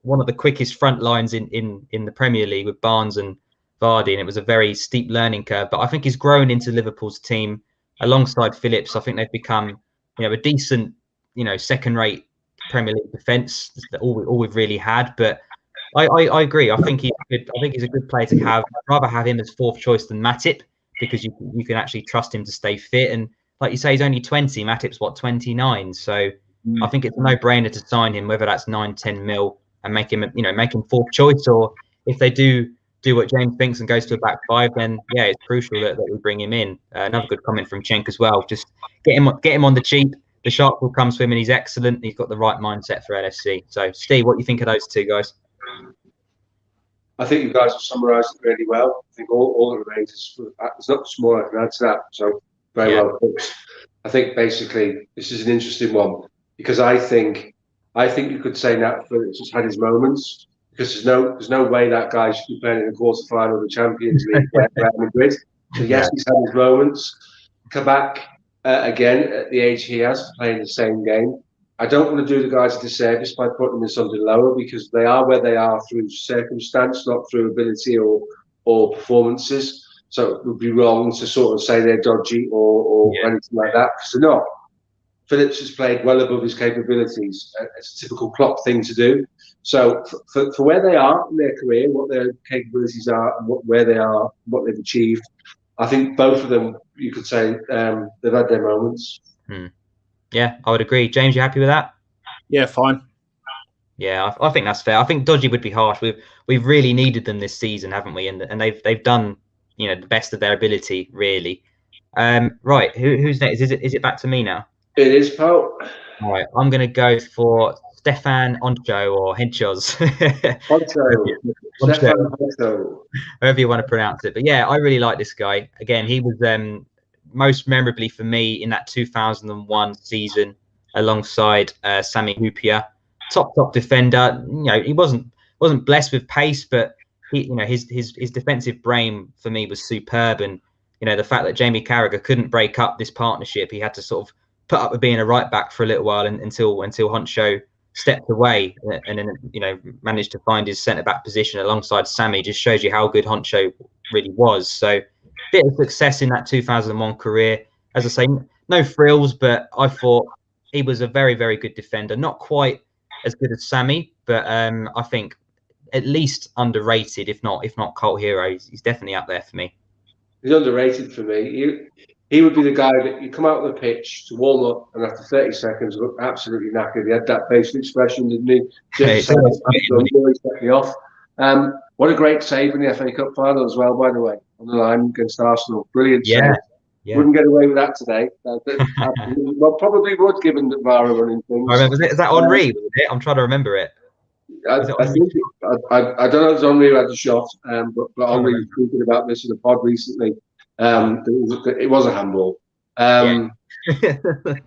one of the quickest front lines in the Premier League with Barnes and Vardy, and it was a very steep learning curve. But I think he's grown into Liverpool's team alongside Phillips. I think they've become a decent second-rate Premier League defence. All we've really had, but. I agree. I think he's good. I think he's a good player to have. I'd rather have him as fourth choice than Matip because you can actually trust him to stay fit. And like you say, he's only 20. Matip's 29. So I think it's a no-brainer to sign him, whether that's 9-10 mil, and make him fourth choice. Or if they do what James thinks and goes to a back five, then yeah, it's crucial that we bring him in. Another good comment from Cenk as well. Just get him on the cheap. The sharp will come swim, and he's excellent. He's got the right mindset for LFC. So Steve, what do you think of those two guys? I think you guys have summarised it really well. I think all that remains is there's not much more I can add to that. So very well put. I think basically this is an interesting one because I think you could say Nat Phillips has had his moments because there's no way that guy should be playing in the quarter-final of the Champions League at Real Madrid. So yes, he's had his moments. Kabak again at the age he has playing the same game. I don't want to do the guys a disservice by putting them in something lower because they are where they are through circumstance, not through ability or performances. So it would be wrong to sort of say they're dodgy or anything like that because they're not. Phillips has played well above his capabilities. It's a typical Klopp thing to do. So for where they are in their career, what their capabilities are, and where they are, what they've achieved, I think both of them, you could say, they've had their moments. Yeah, I would agree. James, you happy with that? Yeah, fine. Yeah, I think that's fair. I think dodgy would be harsh. We've really needed them this season, haven't we? And they've done the best of their ability, really. Right, who's next? Is it back to me now? It is, pal. All right, I'm gonna go for Stefan Oncho or Henchos. Oncho. However you want to pronounce it. But yeah, I really like this guy. Again, he was most memorably for me in that 2001 season alongside Sami Hyypiä, top defender. He wasn't blessed with pace, but his defensive brain for me was superb. And the fact that Jamie Carragher couldn't break up this partnership, he had to sort of put up with being a right back for a little while until Honcho stepped away and then managed to find his centre back position alongside Sammy. Just shows you how good Honcho really was. So bit of success in that 2001 career. As I say, no frills, but I thought he was a very, very good defender. Not quite as good as Sammy, but I think at least underrated, if not cult hero. He's definitely up there for me. He's underrated for me. He would be the guy that you come out on the pitch to warm up, and after 30 seconds, look absolutely knackered. He had that facial expression, didn't he? Just set me off. What a great save in the FA Cup final as well, by the way, on the line against Arsenal. Brilliant save. Yeah. Wouldn't get away with that today. Well, probably would, given that VAR are running things. I remember, is that Henry? I'm trying to remember it. I don't know if it's Henry who had the shot, but Henry was speaking about this in the pod recently. It was a handball. But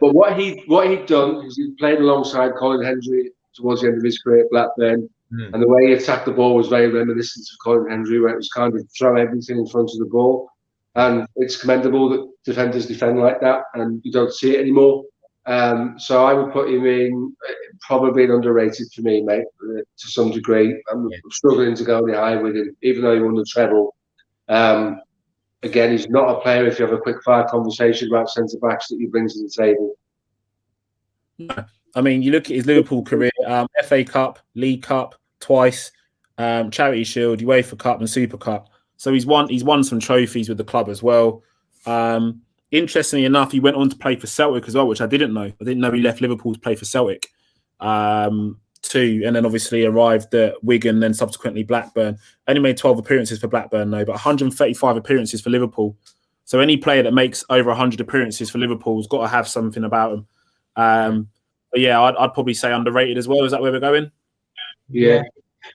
what he'd done is he played alongside Colin Hendry towards the end of his career at Blackburn. And the way he attacked the ball was very reminiscent of Colin Hendry, where it was kind of throw everything in front of the ball. And it's commendable that defenders defend like that, and you don't see it anymore. So I would put him in probably underrated for me, mate, to some degree. I'm struggling to go any higher with him, even though he won the treble. Again, he's not a player if you have a quick fire conversation about centre backs that he brings to the table. I mean, you look at his Liverpool career: FA Cup, League Cup twice, Charity Shield, UEFA Cup, and Super Cup. So he's won some trophies with the club as well. Interestingly enough, he went on to play for Celtic as well, which I didn't know. I didn't know he left Liverpool to play for Celtic too, and then obviously arrived at Wigan, then subsequently Blackburn. Only made 12 appearances for Blackburn, though, but 135 appearances for Liverpool. So any player that makes over 100 appearances for Liverpool has got to have something about him. But yeah, I'd probably say underrated as well. Is that where we're going? Yeah.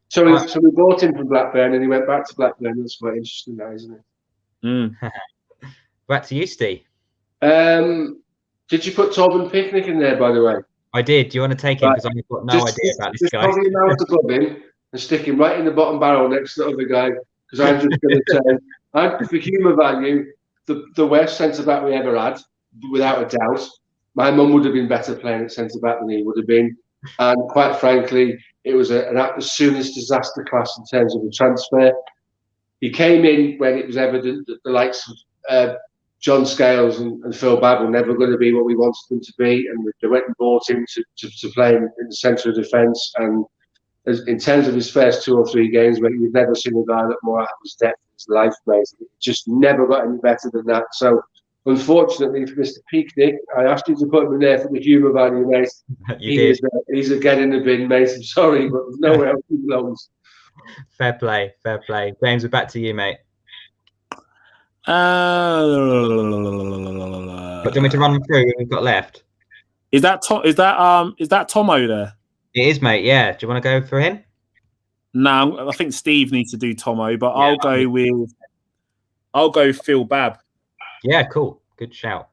So we bought him from Blackburn, and he went back to Blackburn. That's quite interesting, now, isn't it? Back to you, Steve. Did you put Torben Picnic in there, by the way? I did. Do you want to take him? Because I've got no idea about this guy. Just probably now to club in and stick him right in the bottom barrel next to the other guy. Because I'm just going to say, for humour value, the worst centre back we ever had, without a doubt. My mum would have been better playing at centre back than he would have been, and quite frankly, it was the soonest disaster class in terms of the transfer. He came in when it was evident that the likes of John Scales and Phil Babb were never going to be what we wanted them to be, and they went and bought him to play in the centre of defence. And in terms of his first 2 or 3 games, mate, you've never seen a guy look more out of his depth in his life, mate. It just never got any better than that. So, unfortunately for Mr. Peaknick, I asked you to put him in there for the humour value, mate. He's a get in the bin, mate. I'm sorry, but there's nowhere else he belongs. Fair play, fair play. James, we're back to you, mate. But do you want me to run through what we've got left? Is that Tomo there? It is, mate. Yeah. Do you want to go for him? No, I think Steve needs to do Tomo, but yeah, I'll go Phil Babb. Yeah, cool. Good shout.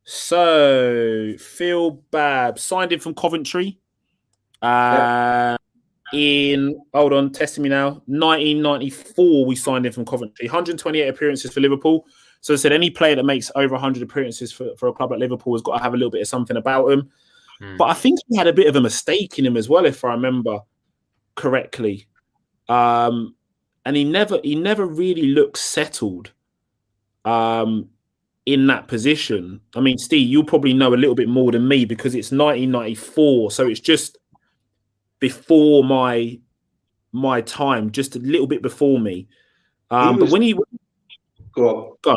So Phil Babb signed in from Coventry. Testing me now. 1994, we signed in from Coventry. 128 appearances for Liverpool. So I said any player that makes over 100 appearances for a club like Liverpool has got to have a little bit of something about him. But I think he had a bit of a mistake in him as well, if I remember correctly. And he never really looked settled in that position. I mean, Steve, you'll probably know a little bit more than me because it's 1994, so it's just before my time, just a little bit before me. But when he go on, gosh,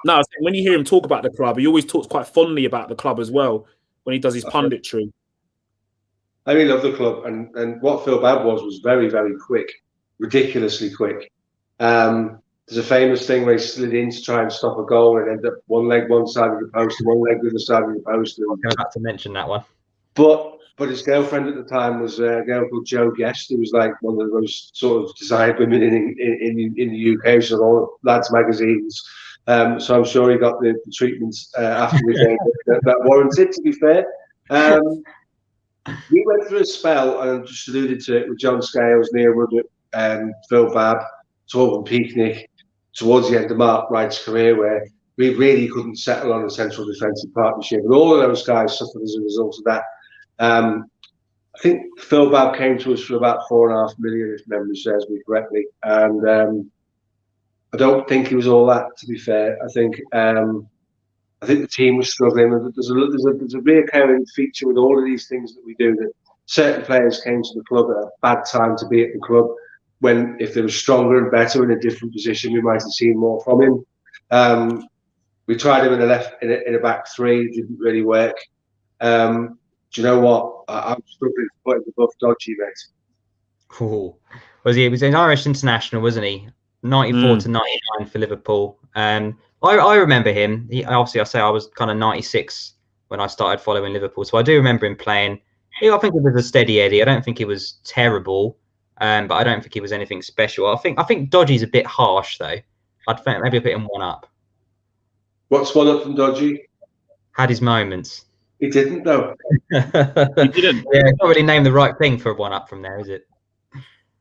no, when you hear him talk about the club, he always talks quite fondly about the club as well when he does his punditry. I really love the club, and what Phil Babb was very, very quick, ridiculously quick. There's a famous thing where he slid in to try and stop a goal and ended up one leg one side of the post and one leg the other side of the post. I'm about to mention that one. But his girlfriend at the time was a girl called Jo Guest, who was like one of the most sort of desired women in the UK. She was on all lads' magazines. So I'm sure he got the treatment after the game that warranted, to be fair. We went through a spell, and I just alluded to it, with John Scales, Neil Ruddock, Phil Babb, Torben Peaknick, towards the end of Mark Wright's career, where we really couldn't settle on a central defensive partnership. And all of those guys suffered as a result of that. I think Phil Babb came to us for about $4.5 million, if memory serves me correctly. And I don't think he was all that, to be fair. I think the team was struggling. There's a reoccurring feature with all of these things that we do, that certain players came to the club at a bad time to be at the club, when if they were stronger and better in a different position, we might have seen more from him. We tried him in a back three. It didn't really work. Do you know what? I'm struggling to put him above Dodgy, mate. Cool. He was an Irish international, wasn't he? 94 to 99 for Liverpool. I remember him. Obviously, I was kind of 96 when I started following Liverpool, so I do remember him playing. I think it was a steady Eddie. I don't think he was terrible, but I don't think he was anything special. I think Dodgy's a bit harsh, though. I'd think maybe put him 1 up. What's 1 up from Dodgy? Had his moments. He didn't, though. He didn't. Yeah, it's not really named the right thing for a 1 up from there, is it?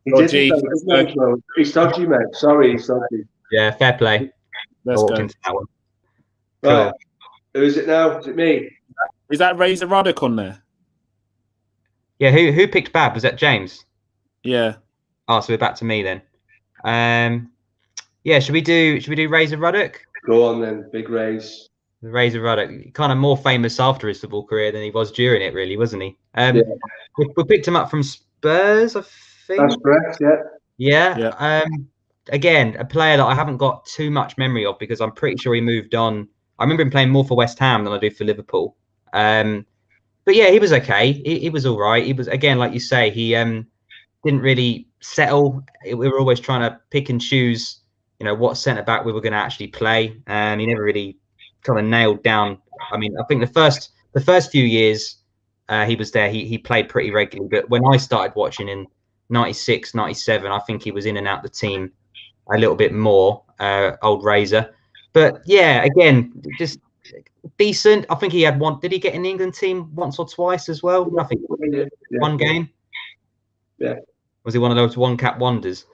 He didn't, though. He's Dodgy, mate. Sorry, he's Dodgy. Yeah, fair play. Let's go. Into that one. Right. Cool. Who is it now? Is it me? Is that Razor Ruddock on there? Yeah, who picked Babb? Was that James? Yeah. Oh, so we're back to me then. Yeah, should we do Razor Ruddock? Go on then, big Rays. Razor Ruddock, kind of more famous after his football career than he was during it, really, wasn't he? We picked him up from Spurs, I think. That's correct, yeah. Yeah. Again, a player that I haven't got too much memory of because I'm pretty sure he moved on. I remember him playing more for West Ham than I do for Liverpool. But yeah, he was okay. He was all right. He was, again, like you say, he didn't really settle. We were always trying to pick and choose, what centre back we were going to actually play. He never really kind of nailed down. I mean, I think the first few years he was there, he played pretty regularly. But when I started watching in 96, 97, I think he was in and out the team a little bit more, old Razor. But yeah, again, just decent. I think he had one. Did he get in the England team once or twice as well? Nothing. Yeah. One game. Yeah. Was he one of those one-cap wonders?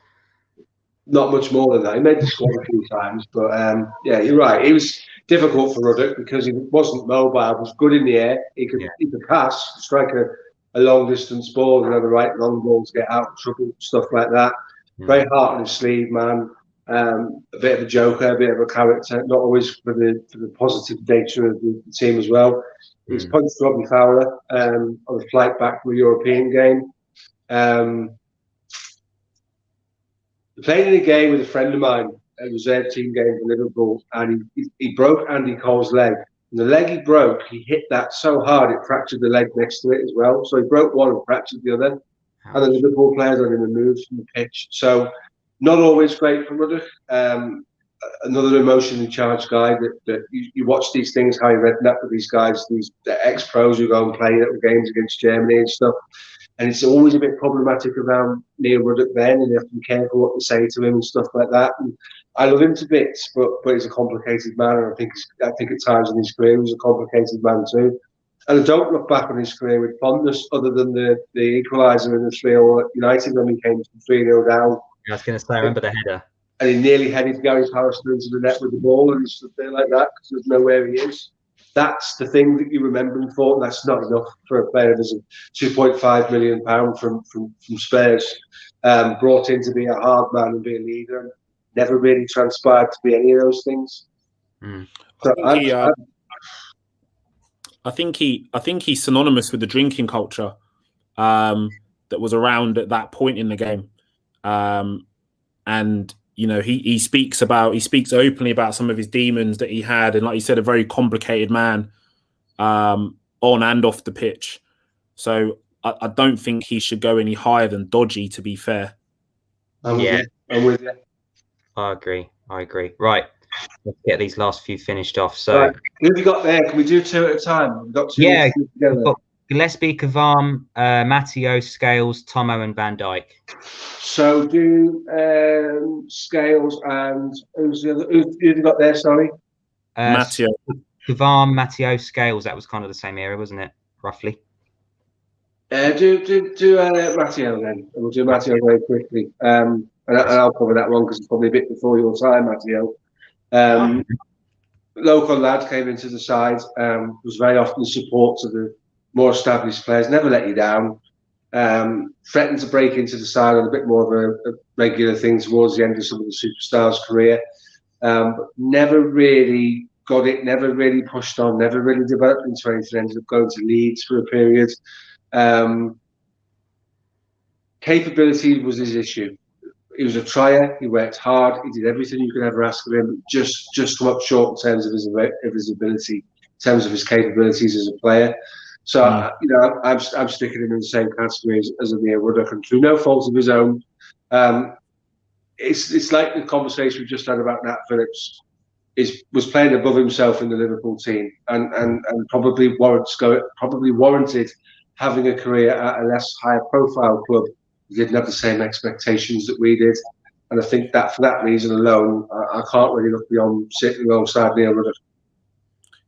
not much more than that. He made the squad a few times, but yeah, you're right. It was difficult for Ruddock because he wasn't mobile. Was good in the air. He could pass, strike a long distance ball, the right long balls, get out of trouble, stuff like that. Very heart on his sleeve, man. A bit of a joker, a bit of a character, not always for the positive nature of the team as well. He's punched Robbie Fowler on the flight back from a European game. Playing in a game with a friend of mine, a reserve team game for Liverpool, and he broke Andy Cole's leg. And the leg he broke, he hit that so hard it fractured the leg next to it as well. So he broke one and fractured the other. And the Liverpool players had him removed from the pitch. So not always great for Ruddock. Another emotionally charged guy that you watch these things, how he read that with these guys, these ex-pros who go and play little games against Germany and stuff. And it's always a bit problematic around Neil Ruddock then, and you have to be careful what to say to him and stuff like that. And I love him to bits, but he's a complicated man, and I think at times in his career he was a complicated man too. And I don't look back on his career with fondness, other than the equaliser in the 3-0 United when we came to 3-0 down. I was going to say, I remember the header. And he nearly headed Gary Harrison into the net with the ball, and he stood there like that because there's nowhere he is. That's the thing that you remember him for. That's not enough for a player who's £2.5 million from Spurs, brought in to be a hard man and be a leader, and never really transpired to be any of those things. So I think he's synonymous with the drinking culture that was around at that point in the game, and you know he speaks openly about some of his demons that he had, and like you said, a very complicated man on and off the pitch. So I don't think he should go any higher than dodgy, to be fair. I'm with you. I agree. Right. Let's get these last few finished off. So, right. Who have you got there? Can we do two at a time? We've got two together. We've got Gillespie, Kavam, Matteo, Scales, Tomo, and Van Dijk. So do Scales and who's the other? Who have you got there? Sorry, Matteo. Kavam, Matteo, Scales. That was kind of the same era, wasn't it? Roughly. Do Matteo then. We'll do Matteo very quickly. And I'll cover that one because it's probably a bit before your time, Matteo. Local lad, came into the side, was very often the support to the more established players, never let you down, threatened to break into the side on a bit more of a regular thing towards the end of some of the superstars' career, but never really got it, never really pushed on, never really developed into anything, ended up going to Leeds for a period. Capability was his issue. He was a trier. He worked hard. He did everything you could ever ask of him. Just come up short in terms of his ability, in terms of his capabilities as a player. So I'm sticking him in the same category as Neil Ruddock, and through no fault of his own. It's like the conversation we just had about Nat Phillips. Was playing above himself in the Liverpool team, and probably warranted having a career at a less higher profile club. He didn't have the same expectations that we did, and I think that for that reason alone, I can't really look beyond sitting alongside Neil Ruddock.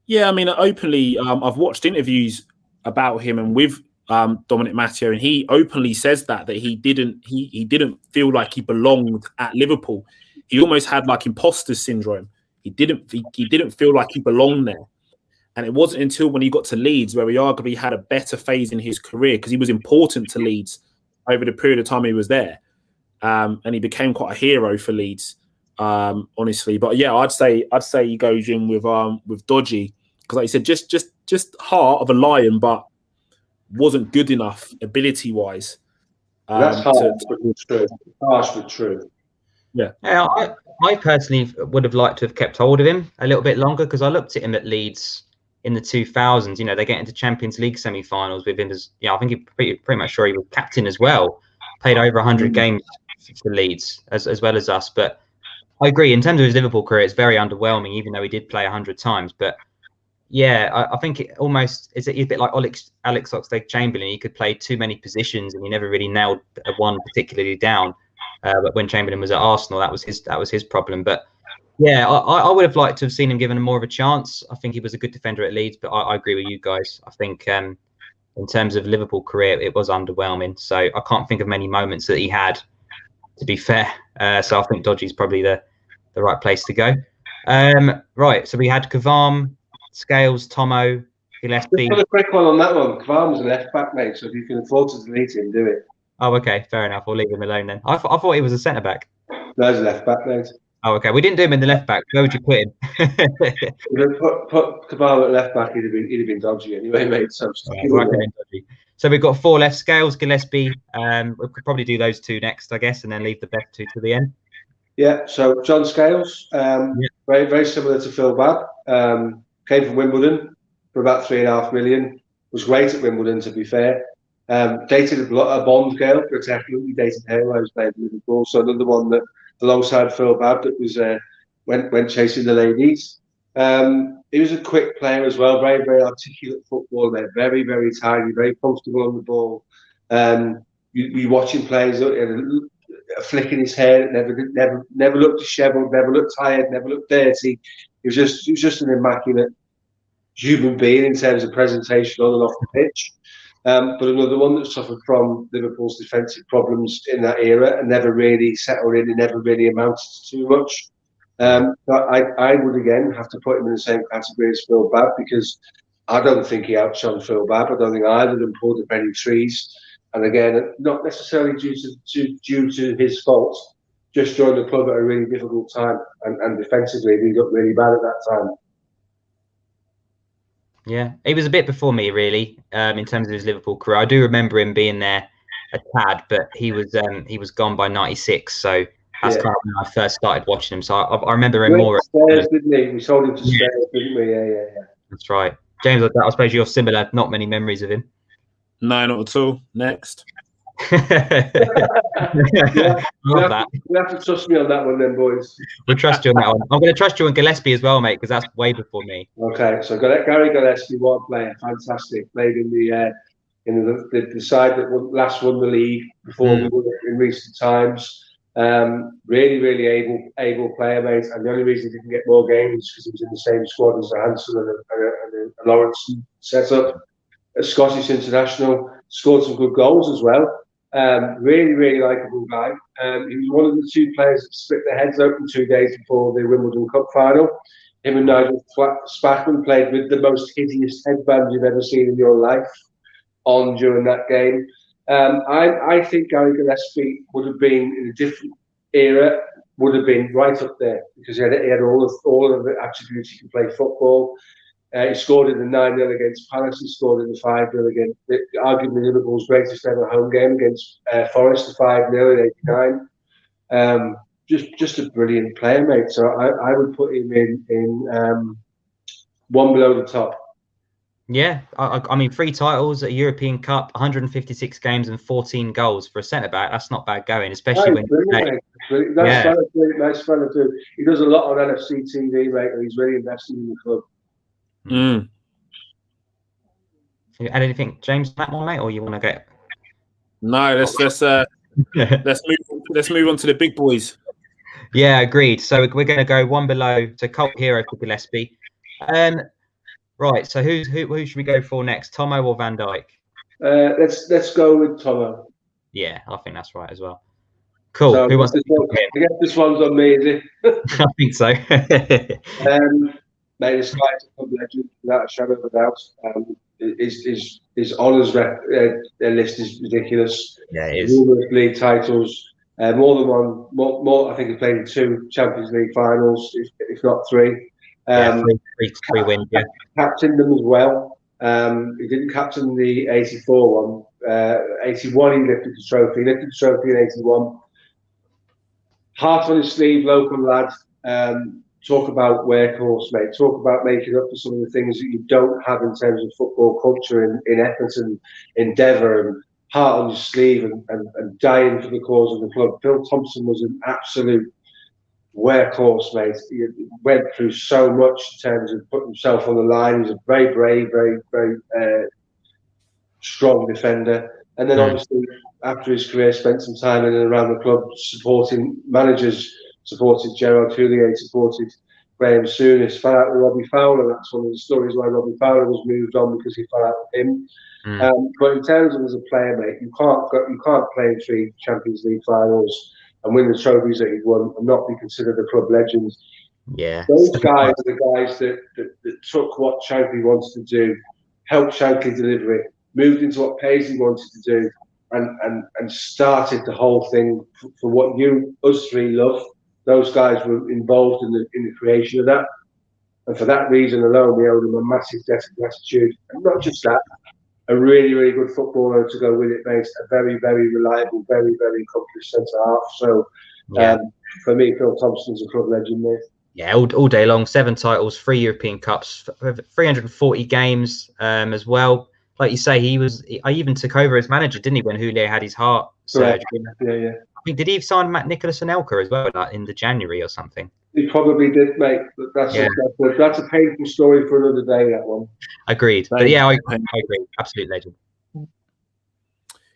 Yeah, I mean, openly, I've watched interviews about him and with Dominic Matteo, and he openly says that he didn't feel like he belonged at Liverpool. He almost had like imposter syndrome. He didn't feel like he belonged there. And it wasn't until when he got to Leeds where he arguably had a better phase in his career, because he was important to Leeds over the period of time he was there. And he became quite a hero for Leeds, honestly. But yeah, I'd say he goes in with dodgy, because like you said, just heart of a lion, but wasn't good enough ability wise. That's harsh, but true. Harsh but true. Yeah. I personally would have liked to have kept hold of him a little bit longer, because I looked at him at Leeds in the 2000s. You know, they get into Champions League semi-finals with him as, I think he pretty much sure he was captain as well. Played over 100 games for Leeds as well as us. But I agree, in terms of his Liverpool career, it's very underwhelming, even though he did play 100 times. But yeah, I think it almost is a bit like Alex Oxlade-Chamberlain. He could play too many positions and he never really nailed one particularly down. But when Chamberlain was at Arsenal, that was his problem. But yeah, I would have liked to have seen him given more of a chance. I think he was a good defender at Leeds, but I agree with you guys. I think in terms of Liverpool career, it was underwhelming. So I can't think of many moments that he had to be fair. So I think Dodgy's probably the right place to go. Right, so we had Kavam, Scales, Tomo, Gillespie. Just put a quick one on that one. Kavam's a left back, mate, so if you can afford to delete him, do it. Oh, okay, fair enough. We'll leave him alone then. I thought he was a centre back. No, he's a left back, mate. Oh, okay. We didn't do him in the left back. Where would you put him? Put Kavam at left back, he'd have been Dodgy anyway, mate. So, so we've got 4 left: Scales, Gillespie. We could probably do those 2 next, I guess, and then leave the best 2 to the end. Yeah. So John Scales, very very similar to Phil Babb. Came from Wimbledon for about $3.5 million. Was great at Wimbledon, to be fair. Dated a Bond girl, particularly dated her when I was playing for Liverpool. So another one that, alongside Phil Babb, that was went chasing the ladies. He was a quick player as well, very very articulate footballer, very very tidy, very comfortable on the ball. You watch him play, a flick in his hair, never looked dishevelled, never looked tired, never looked dirty. He was just an immaculate human being in terms of presentation on and off the pitch. But another one that suffered from Liverpool's defensive problems in that era and never really settled in and never really amounted to too much. But I would again have to put him in the same category as Phil Babb, because I don't think he outshone Phil Babb. I don't think either of them pulled up any trees. And again, not necessarily due to his fault, just joined the club at a really difficult time, and defensively he got really bad at that time. Yeah, he was a bit before me, really, in terms of his Liverpool career. I do remember him being there a tad, but he was gone by '96, so that's kind of when I first started watching him. So I remember him more. Spurs, didn't he? We sold him to Spurs, didn't we? Yeah. That's right, James. I suppose you're similar. Not many memories of him. No, not at all. Next. You have to trust me on that one, then, boys. We'll trust you on that one. I'm going to trust you on Gillespie as well, mate, because that's way before me. Okay, so Gary Gillespie, what a player, fantastic. Played in the side that last won the league before we won it in recent times. Really, really able player, mate. And the only reason he didn't get more games is because he was in the same squad as a Hansen and a Lawrence setup. A Scottish international, scored some good goals as well. Really, really likeable guy. He was one of the 2 players that split their heads open 2 days before the Wimbledon Cup final. Him and Nigel Spackman played with the most hideous headband you've ever seen in your life on during that game. I think Gary Gillespie would have been, in a different era, would have been right up there, because he had all of the attributes. He can play football. He scored in the 9-0 against Palace. He scored in the 5-0 against, arguably, Liverpool's greatest ever home game against Forest, the 5-0 in '89. Just a brilliant player, mate. So I would put him in one below the top. Yeah, I mean, 3 titles, a European Cup, 156 games and 14 goals for a centre back. That's not bad going, especially when. Nice fella too. He does a lot on NFC TV, mate, and he's really invested in the club. You add anything, James, that one, mate, or you want to go? No, let's move on to the big boys. Yeah, agreed. So we're going to go one below to cult hero for Gillespie. Right. So who should we go for next, Tomo or Van Dijk? Let's go with Tomo. Yeah, I think that's right as well. Cool. So who wants to? I guess this one's on me, is it? I think so. Mate, this guy's a club legend without a shadow of a doubt. His honours list is ridiculous. Yeah, it is. Numerous league titles, more than one. More, I think he played in 2 Champions League finals, if not 3. Three wins. Yeah. Captained them as well. He didn't captain the '84 one. '81 he lifted the trophy. He lifted the trophy in '81. Heart on his sleeve, local lad. Talk about workhorse, mate. Talk about making up for some of the things that you don't have in terms of football culture in Everton, endeavour, and heart on your sleeve, and dying for the cause of the club. Phil Thompson was an absolute workhorse, mate. He went through so much in terms of putting himself on the line. He's a very brave, very, very strong defender. And then obviously, after his career, spent some time in and around the club supporting managers. Supported Gerard Houllier, supported Graham Souness, fell out with Robbie Fowler. That's one of the stories why Robbie Fowler was moved on, because he fell out with him. But in terms of as a player, mate, you can't play in 3 Champions League finals and win the trophies that he's won and not be considered a club legend. Yeah, Those guys are the guys that took what Shankly wanted to do, helped Shankly deliver it, moved into what Paisley wanted to do, and started the whole thing for what us three love. Those guys were involved in the creation of that. And for that reason alone, we owe them a massive debt of gratitude. And not just that, a really, really good footballer to go with it, mate. A very, very reliable, very, very accomplished centre-half. So, for me, Phil Thompson's a club legend, mate. Yeah, all day long. 7 titles, 3 European Cups, 340 games as well. Like you say, I even took over as manager, didn't he, when Houllier had his heart surgery? Yeah. I mean, did he sign Matt Nicholas and Elka as well, like in the January or something? He probably did, mate. That's a painful story for another day, that one. Agreed. But yeah, I agree. Absolute legend.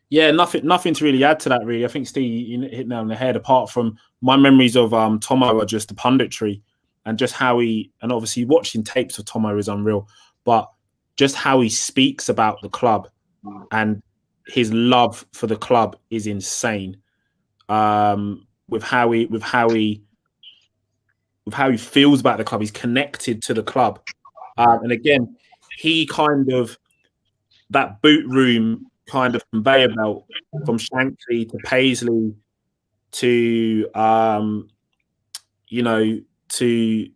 Yeah, nothing to really add to that, really. I think Steve hit nail on the head, apart from my memories of Tomo are just the punditry and just how and obviously watching tapes of Tomo is unreal, but just how he speaks about the club and his love for the club is insane. With how he feels about the club, he's connected to the club, and again, he kind of that boot room kind of conveyor belt from Shankly to Paisley to to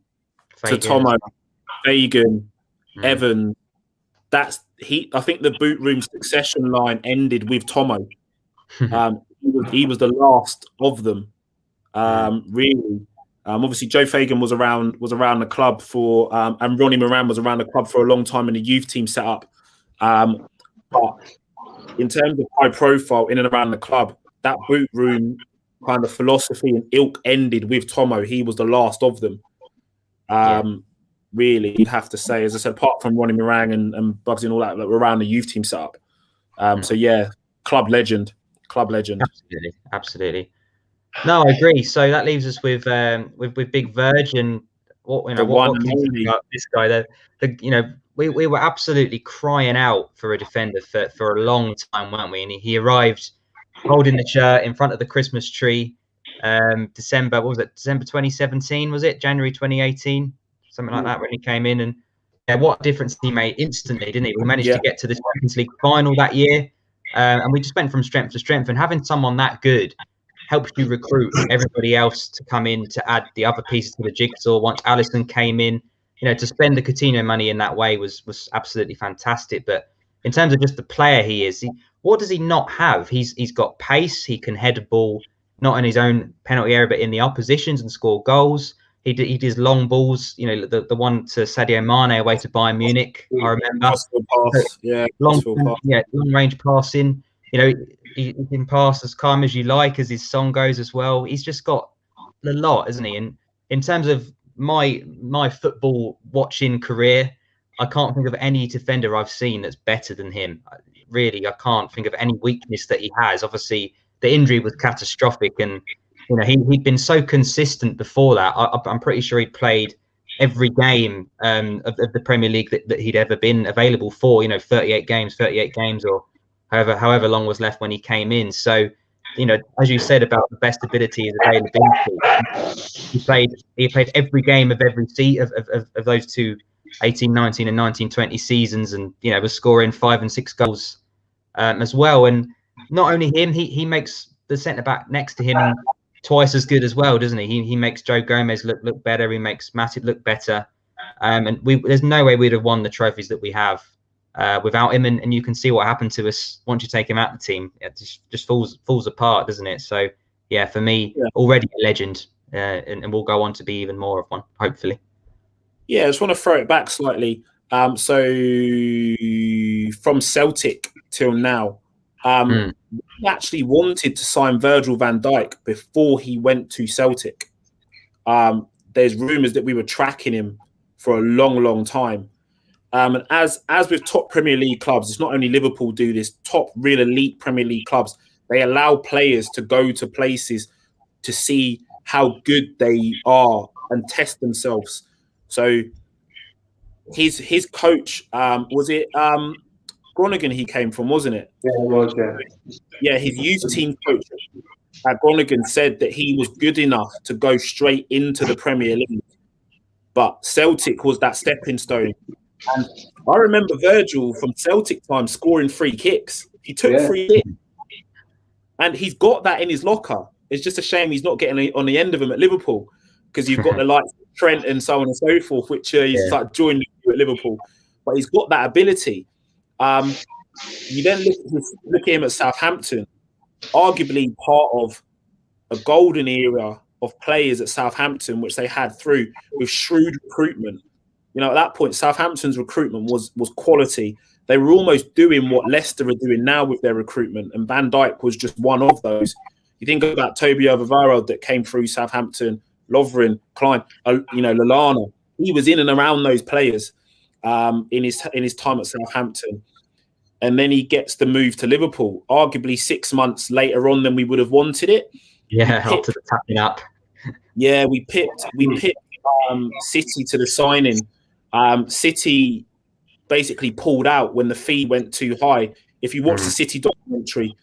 Tomo, Fagan, Evan. I think the boot room succession line ended with Tomo. He was the last of them. Really. Obviously, Joe Fagan was around the club for, and Ronnie Moran was around the club for a long time in the youth team setup. But in terms of high profile in and around the club, that boot room kind of philosophy and ilk ended with Tomo. He was the last of them. Really, you'd have to say, as I said, apart from Ronnie Moran and Bugsy and all that were around the youth team setup. So yeah, club legend. Absolutely. No, I agree. So that leaves us with Big Virgil and what can you think about this guy? We were absolutely crying out for a defender for a long time, weren't we? And he arrived holding the shirt in front of the Christmas tree. December 2017, was it? January 2018, something like that, when he came in. And what a difference he made instantly, didn't he? We managed to get to the Champions League final that year, and we just went from strength to strength. And having someone that good helps you recruit everybody else to come in to add the other pieces to the jigsaw. Once Alisson came in, to spend the Coutinho money in that way was absolutely fantastic. But in terms of just the player he is, what does he not have? He's got pace. He can head a ball, not in his own penalty area, but in the opposition's and score goals. He does long balls, the one to Sadio Mane away to Bayern Munich, I remember. Long range passing. He can pass as calm as you like, as his song goes as well. He's just got a lot, isn't he? And in terms of my football watching career, I can't think of any defender I've seen that's better than him. Really, I can't think of any weakness that he has. Obviously, the injury was catastrophic, and he'd been so consistent before that. I'm pretty sure he'd played every game of the Premier League that he'd ever been available for. 38 games, or however long was left when he came in. So, as you said about the best ability is availability. He played every game of every season of those two 18-19 and 19-20 seasons, and was scoring 5 and 6 goals as well. And not only him, he makes the centre back next to him twice as good as well, doesn't he? He makes Joe Gomez look better. He makes Matip look better. And there's no way we'd have won the trophies that we have without him. And you can see what happened to us once you take him out of the team. It just falls apart, doesn't it? So yeah, for me, already a legend, and we'll go on to be even more of one, hopefully. Yeah, I just want to throw it back slightly. So from Celtic till now, we actually wanted to sign Virgil van Dijk before he went to Celtic. There's rumours that we were tracking him for a long, long time. And as with top Premier League clubs, it's not only Liverpool do this, top real elite Premier League clubs, they allow players to go to places to see how good they are and test themselves. So his coach, was it Groningen he came from, wasn't it? Yeah, it was, yeah. Yeah, his youth team coach Groningen said that he was good enough to go straight into the Premier League, but Celtic was that stepping stone. And I remember Virgil from Celtic time scoring free kicks. He took free kicks, and he's got that in his locker. It's just a shame he's not getting on the end of them at Liverpool, because you've got the likes of Trent and so on and so forth, which he's like joining you at Liverpool. But he's got that ability. You then look at him at Southampton, arguably part of a golden era of players at Southampton, which they had through with shrewd recruitment. You know, at that point, Southampton's recruitment was quality. They were almost doing what Leicester are doing now with their recruitment, and Van Dijk was just one of those. You think about Toby Alderweireld that came through Southampton, Lovren, Klein, Lallana. He was in and around those players in his time at Southampton. And then he gets the move to Liverpool, arguably 6 months later on than we would have wanted it. Yeah, after the tapping up. Yeah, we picked City to the signing. City basically pulled out when the fee went too high. If you watch the City documentary,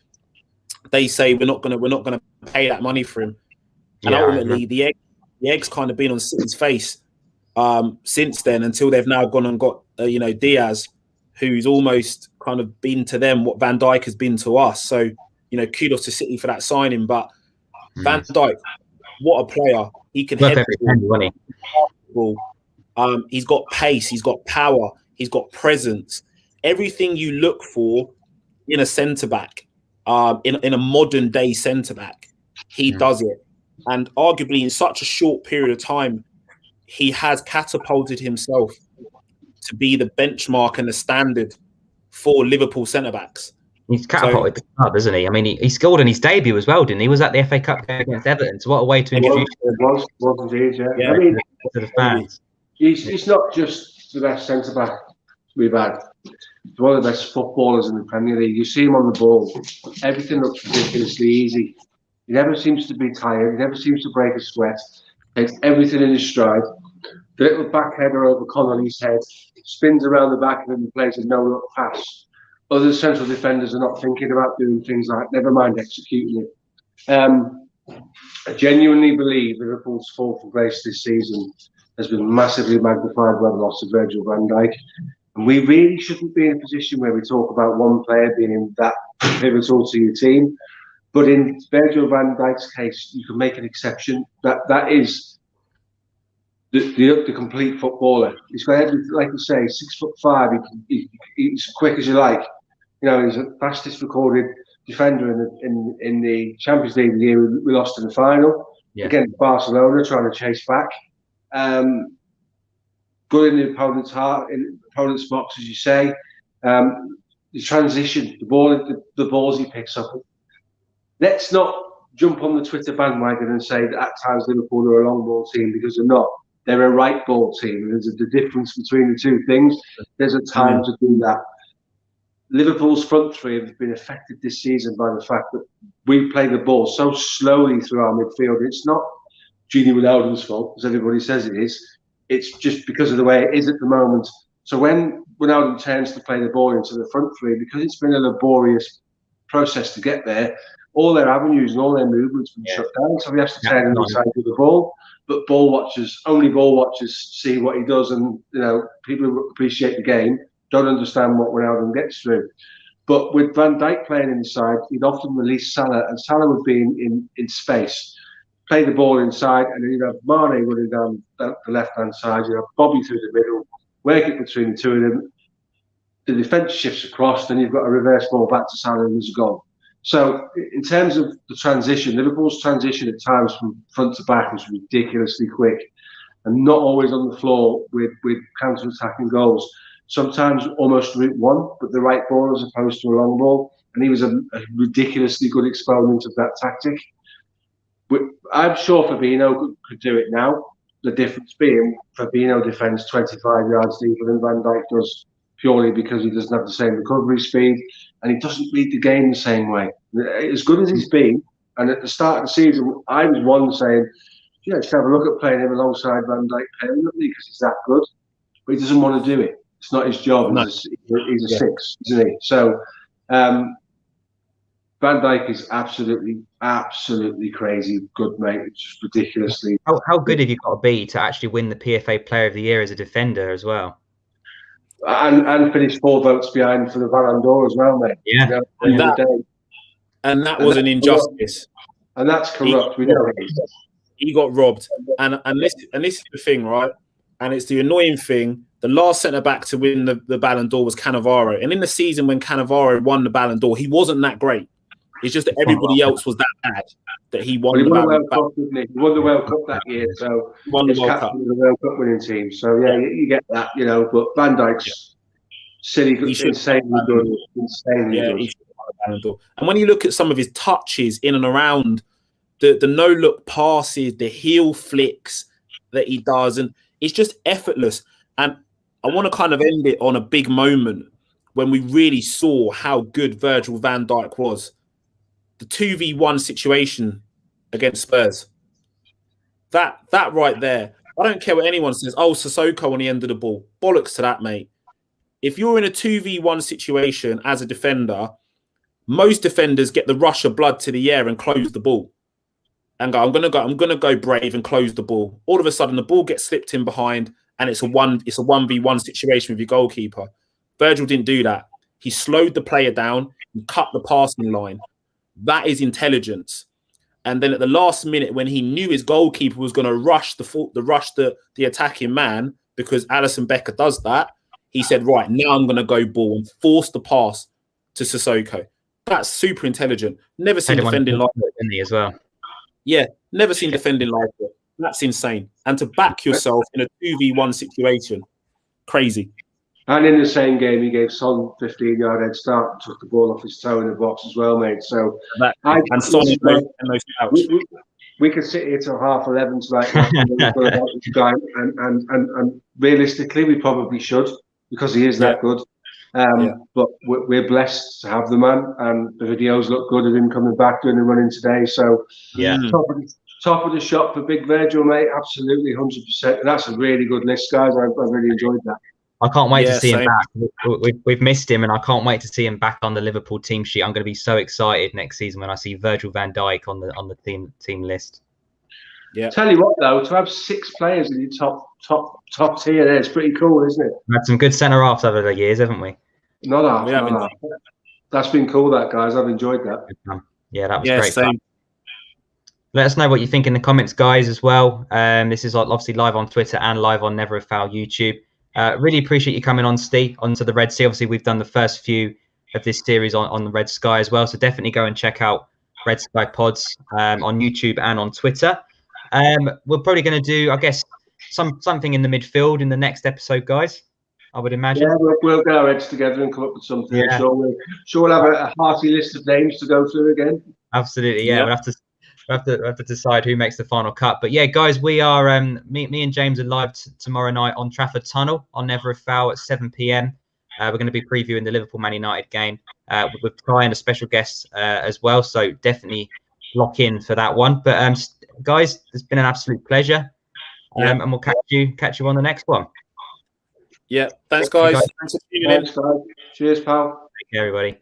they say we're not gonna pay that money for him. And ultimately, the egg's kind of been on City's face since then, until they've now gone and got Diaz, who's almost kind of been to them what Van Dijk has been to us. So, kudos to City for that signing. But Van Dijk, what a player. He can head the ball. He's got pace, he's got power, he's got presence. Everything you look for in a centre-back, in a modern-day centre-back, he does it. And arguably in such a short period of time, he has catapulted himself to be the benchmark and the standard for Liverpool centre-backs. He's catapulted the club, isn't he? I mean, he scored in his debut as well, didn't he? He was at the FA Cup game against Everton. So what a way to introduce him. It was indeed, yeah. I mean, to the fans. He's not just the best centre-back we've had. He's one of the best footballers in the Premier League. You see him on the ball. Everything looks ridiculously easy. He never seems to be tired. He never seems to break a sweat. Takes everything in his stride. The little back header over Connolly's head, spins around the back and then plays a no-look pass. Other central defenders are not thinking about doing things like, never mind executing it. I genuinely believe Liverpool's fall from grace this season has been massively magnified by the loss of Virgil van Dijk. And we really shouldn't be in a position where we talk about one player being that pivotal to your team. But in Virgil van Dijk's case, you can make an exception. That is the complete footballer. He's got everything, like you say, 6'5". He's quick as you like. He's the fastest recorded defender in the Champions League the year we lost in the final against Barcelona, trying to chase back. Good in the opponent's heart, in the opponent's box, as you say. The transition, the balls he picks up. Let's not jump on the Twitter bandwagon and say that at times Liverpool are a long ball team, because they're not. They're a right ball team. There's the difference between the two things. There's a time to do that. Liverpool's front three have been affected this season by the fact that we play the ball so slowly through our midfield. It's not Gini Wijnaldum's fault, as everybody says it is. It's just because of the way it is at the moment. So when Wijnaldum turns to play the ball into the front three, because it's been a laborious process to get there, all their avenues and all their movements have been shut down. So he has to turn inside with the ball. But only ball watchers see what he does, and people who appreciate the game don't understand what Wijnaldum gets through. But with Van Dijk playing inside, he'd often release Salah, and Salah would be in space, play the ball inside, and then you'd have Mane running down the left-hand side, you'd have Bobby through the middle, work it between the two of them. The defence shifts across, then you've got a reverse ball back to Salah, and there's a goal. So in terms of the transition, Liverpool's transition at times from front to back is ridiculously quick and not always on the floor with counter-attacking goals. Sometimes almost route one, but the right ball as opposed to a long ball. And he was a ridiculously good exponent of that tactic. But I'm sure Fabinho could do it now. The difference being Fabinho defends 25 yards deeper than Van Dijk does, purely because he doesn't have the same recovery speed and he doesn't read the game the same way. As good as he's been, and at the start of the season, I was one saying, just have a look at playing him alongside Van Dijk permanently because he's that good. But he doesn't want to do it. It's not his job. No. He's a six, isn't he? So, Van Van Dijk is absolutely crazy good, mate. It's just ridiculously. How good have you got to be to actually win the PFA Player of the Year as a defender as well? And finish 4 votes behind for the Ballon d'Or as well, mate. Yeah. You know, that was an injustice. And that's corrupt. We know it. He got robbed. And this is the thing, right? And it's the annoying thing. The last centre-back to win the Ballon d'Or was Cannavaro. And in the season when Cannavaro won the Ballon d'Or, he wasn't that great. It's just that everybody else was that bad that he won the Ballon d'Or. He won the World Cup that year, so he won the World Cup. The World Cup winning team. So yeah, you get that, you know. But Van Dijk's silly, insanely good. Insanely good. He should have won the Ballon d'Or. And when you look at some of his touches in and around the no-look passes, the heel flicks that he does, and it's just effortless. And I want to kind of end it on a big moment when we really saw how good Virgil van Dijk was. The 2v1 situation against Spurs. That right there. I don't care what anyone says. Oh, Sissoko on the end of the ball. Bollocks to that, mate. If you're in a 2v1 situation as a defender, most defenders get the rush of blood to the air and close the ball. And go, I'm gonna go brave and close the ball. All of a sudden the ball gets slipped in behind and it's a 1v1 situation with your goalkeeper. Virgil didn't do that. He slowed the player down and cut the passing line. That is intelligence. And then at the last minute, when he knew his goalkeeper was going to rush the attacking man, because Alisson Becker does that, he said, "Right, now I'm going to go ball," and force the pass to Sissoko. That's super intelligent. Never seen defending like it as well. Yeah, never seen defending like it. That's insane. And to back yourself in a 2v1 situation, crazy. And in the same game, he gave Son 15-yard head start and took the ball off his toe in the box as well, mate. So Son we could sit here till 11:30 tonight and realistically, we probably should, because he is that good. But we're blessed to have the man, and the videos look good of him coming back doing the running today. So top of the shop for Big Virgil, mate. Absolutely, 100%. And that's a really good list, guys. I really enjoyed that. I can't wait to see him back. We've missed him, and I can't wait to see him back on the Liverpool team sheet. I'm going to be so excited next season when I see Virgil van Dijk on the team list. Yeah. Tell you what, though, to have 6 players in your top tier there, it's pretty cool, isn't it? We've had some good centre halves over the years, haven't we? Not half. That's been cool, that, guys. I've enjoyed that. Yeah, that was great. Fun. Let us know what you think in the comments, guys, as well. This is obviously live on Twitter and live on Never a Foul YouTube. Really appreciate you coming on, Steve, onto the Red Sea. Obviously, we've done the first few of this series on the Red Sky as well. So definitely go and check out Red Sky Pods on YouTube and on Twitter. We're probably going to do, I guess, something in the midfield in the next episode, guys. I would imagine. Yeah, we'll get our heads together and come up with something. Yeah. Sure we'll have a hearty list of names to go through again. Absolutely, yeah. We'll have to decide who makes the final cut. But yeah, guys, we are me and James are live tomorrow night on Trafford Tunnel on Never a Foul at 7 p.m. We're going to be previewing the Liverpool Man United game with Ty and a special guest as well. So definitely lock in for that one. But guys, it's been an absolute pleasure, and we'll catch you on the next one. Yeah, thanks, guys. Thanks for tuning in. Thanks, guys. Cheers, pal. Take care, everybody.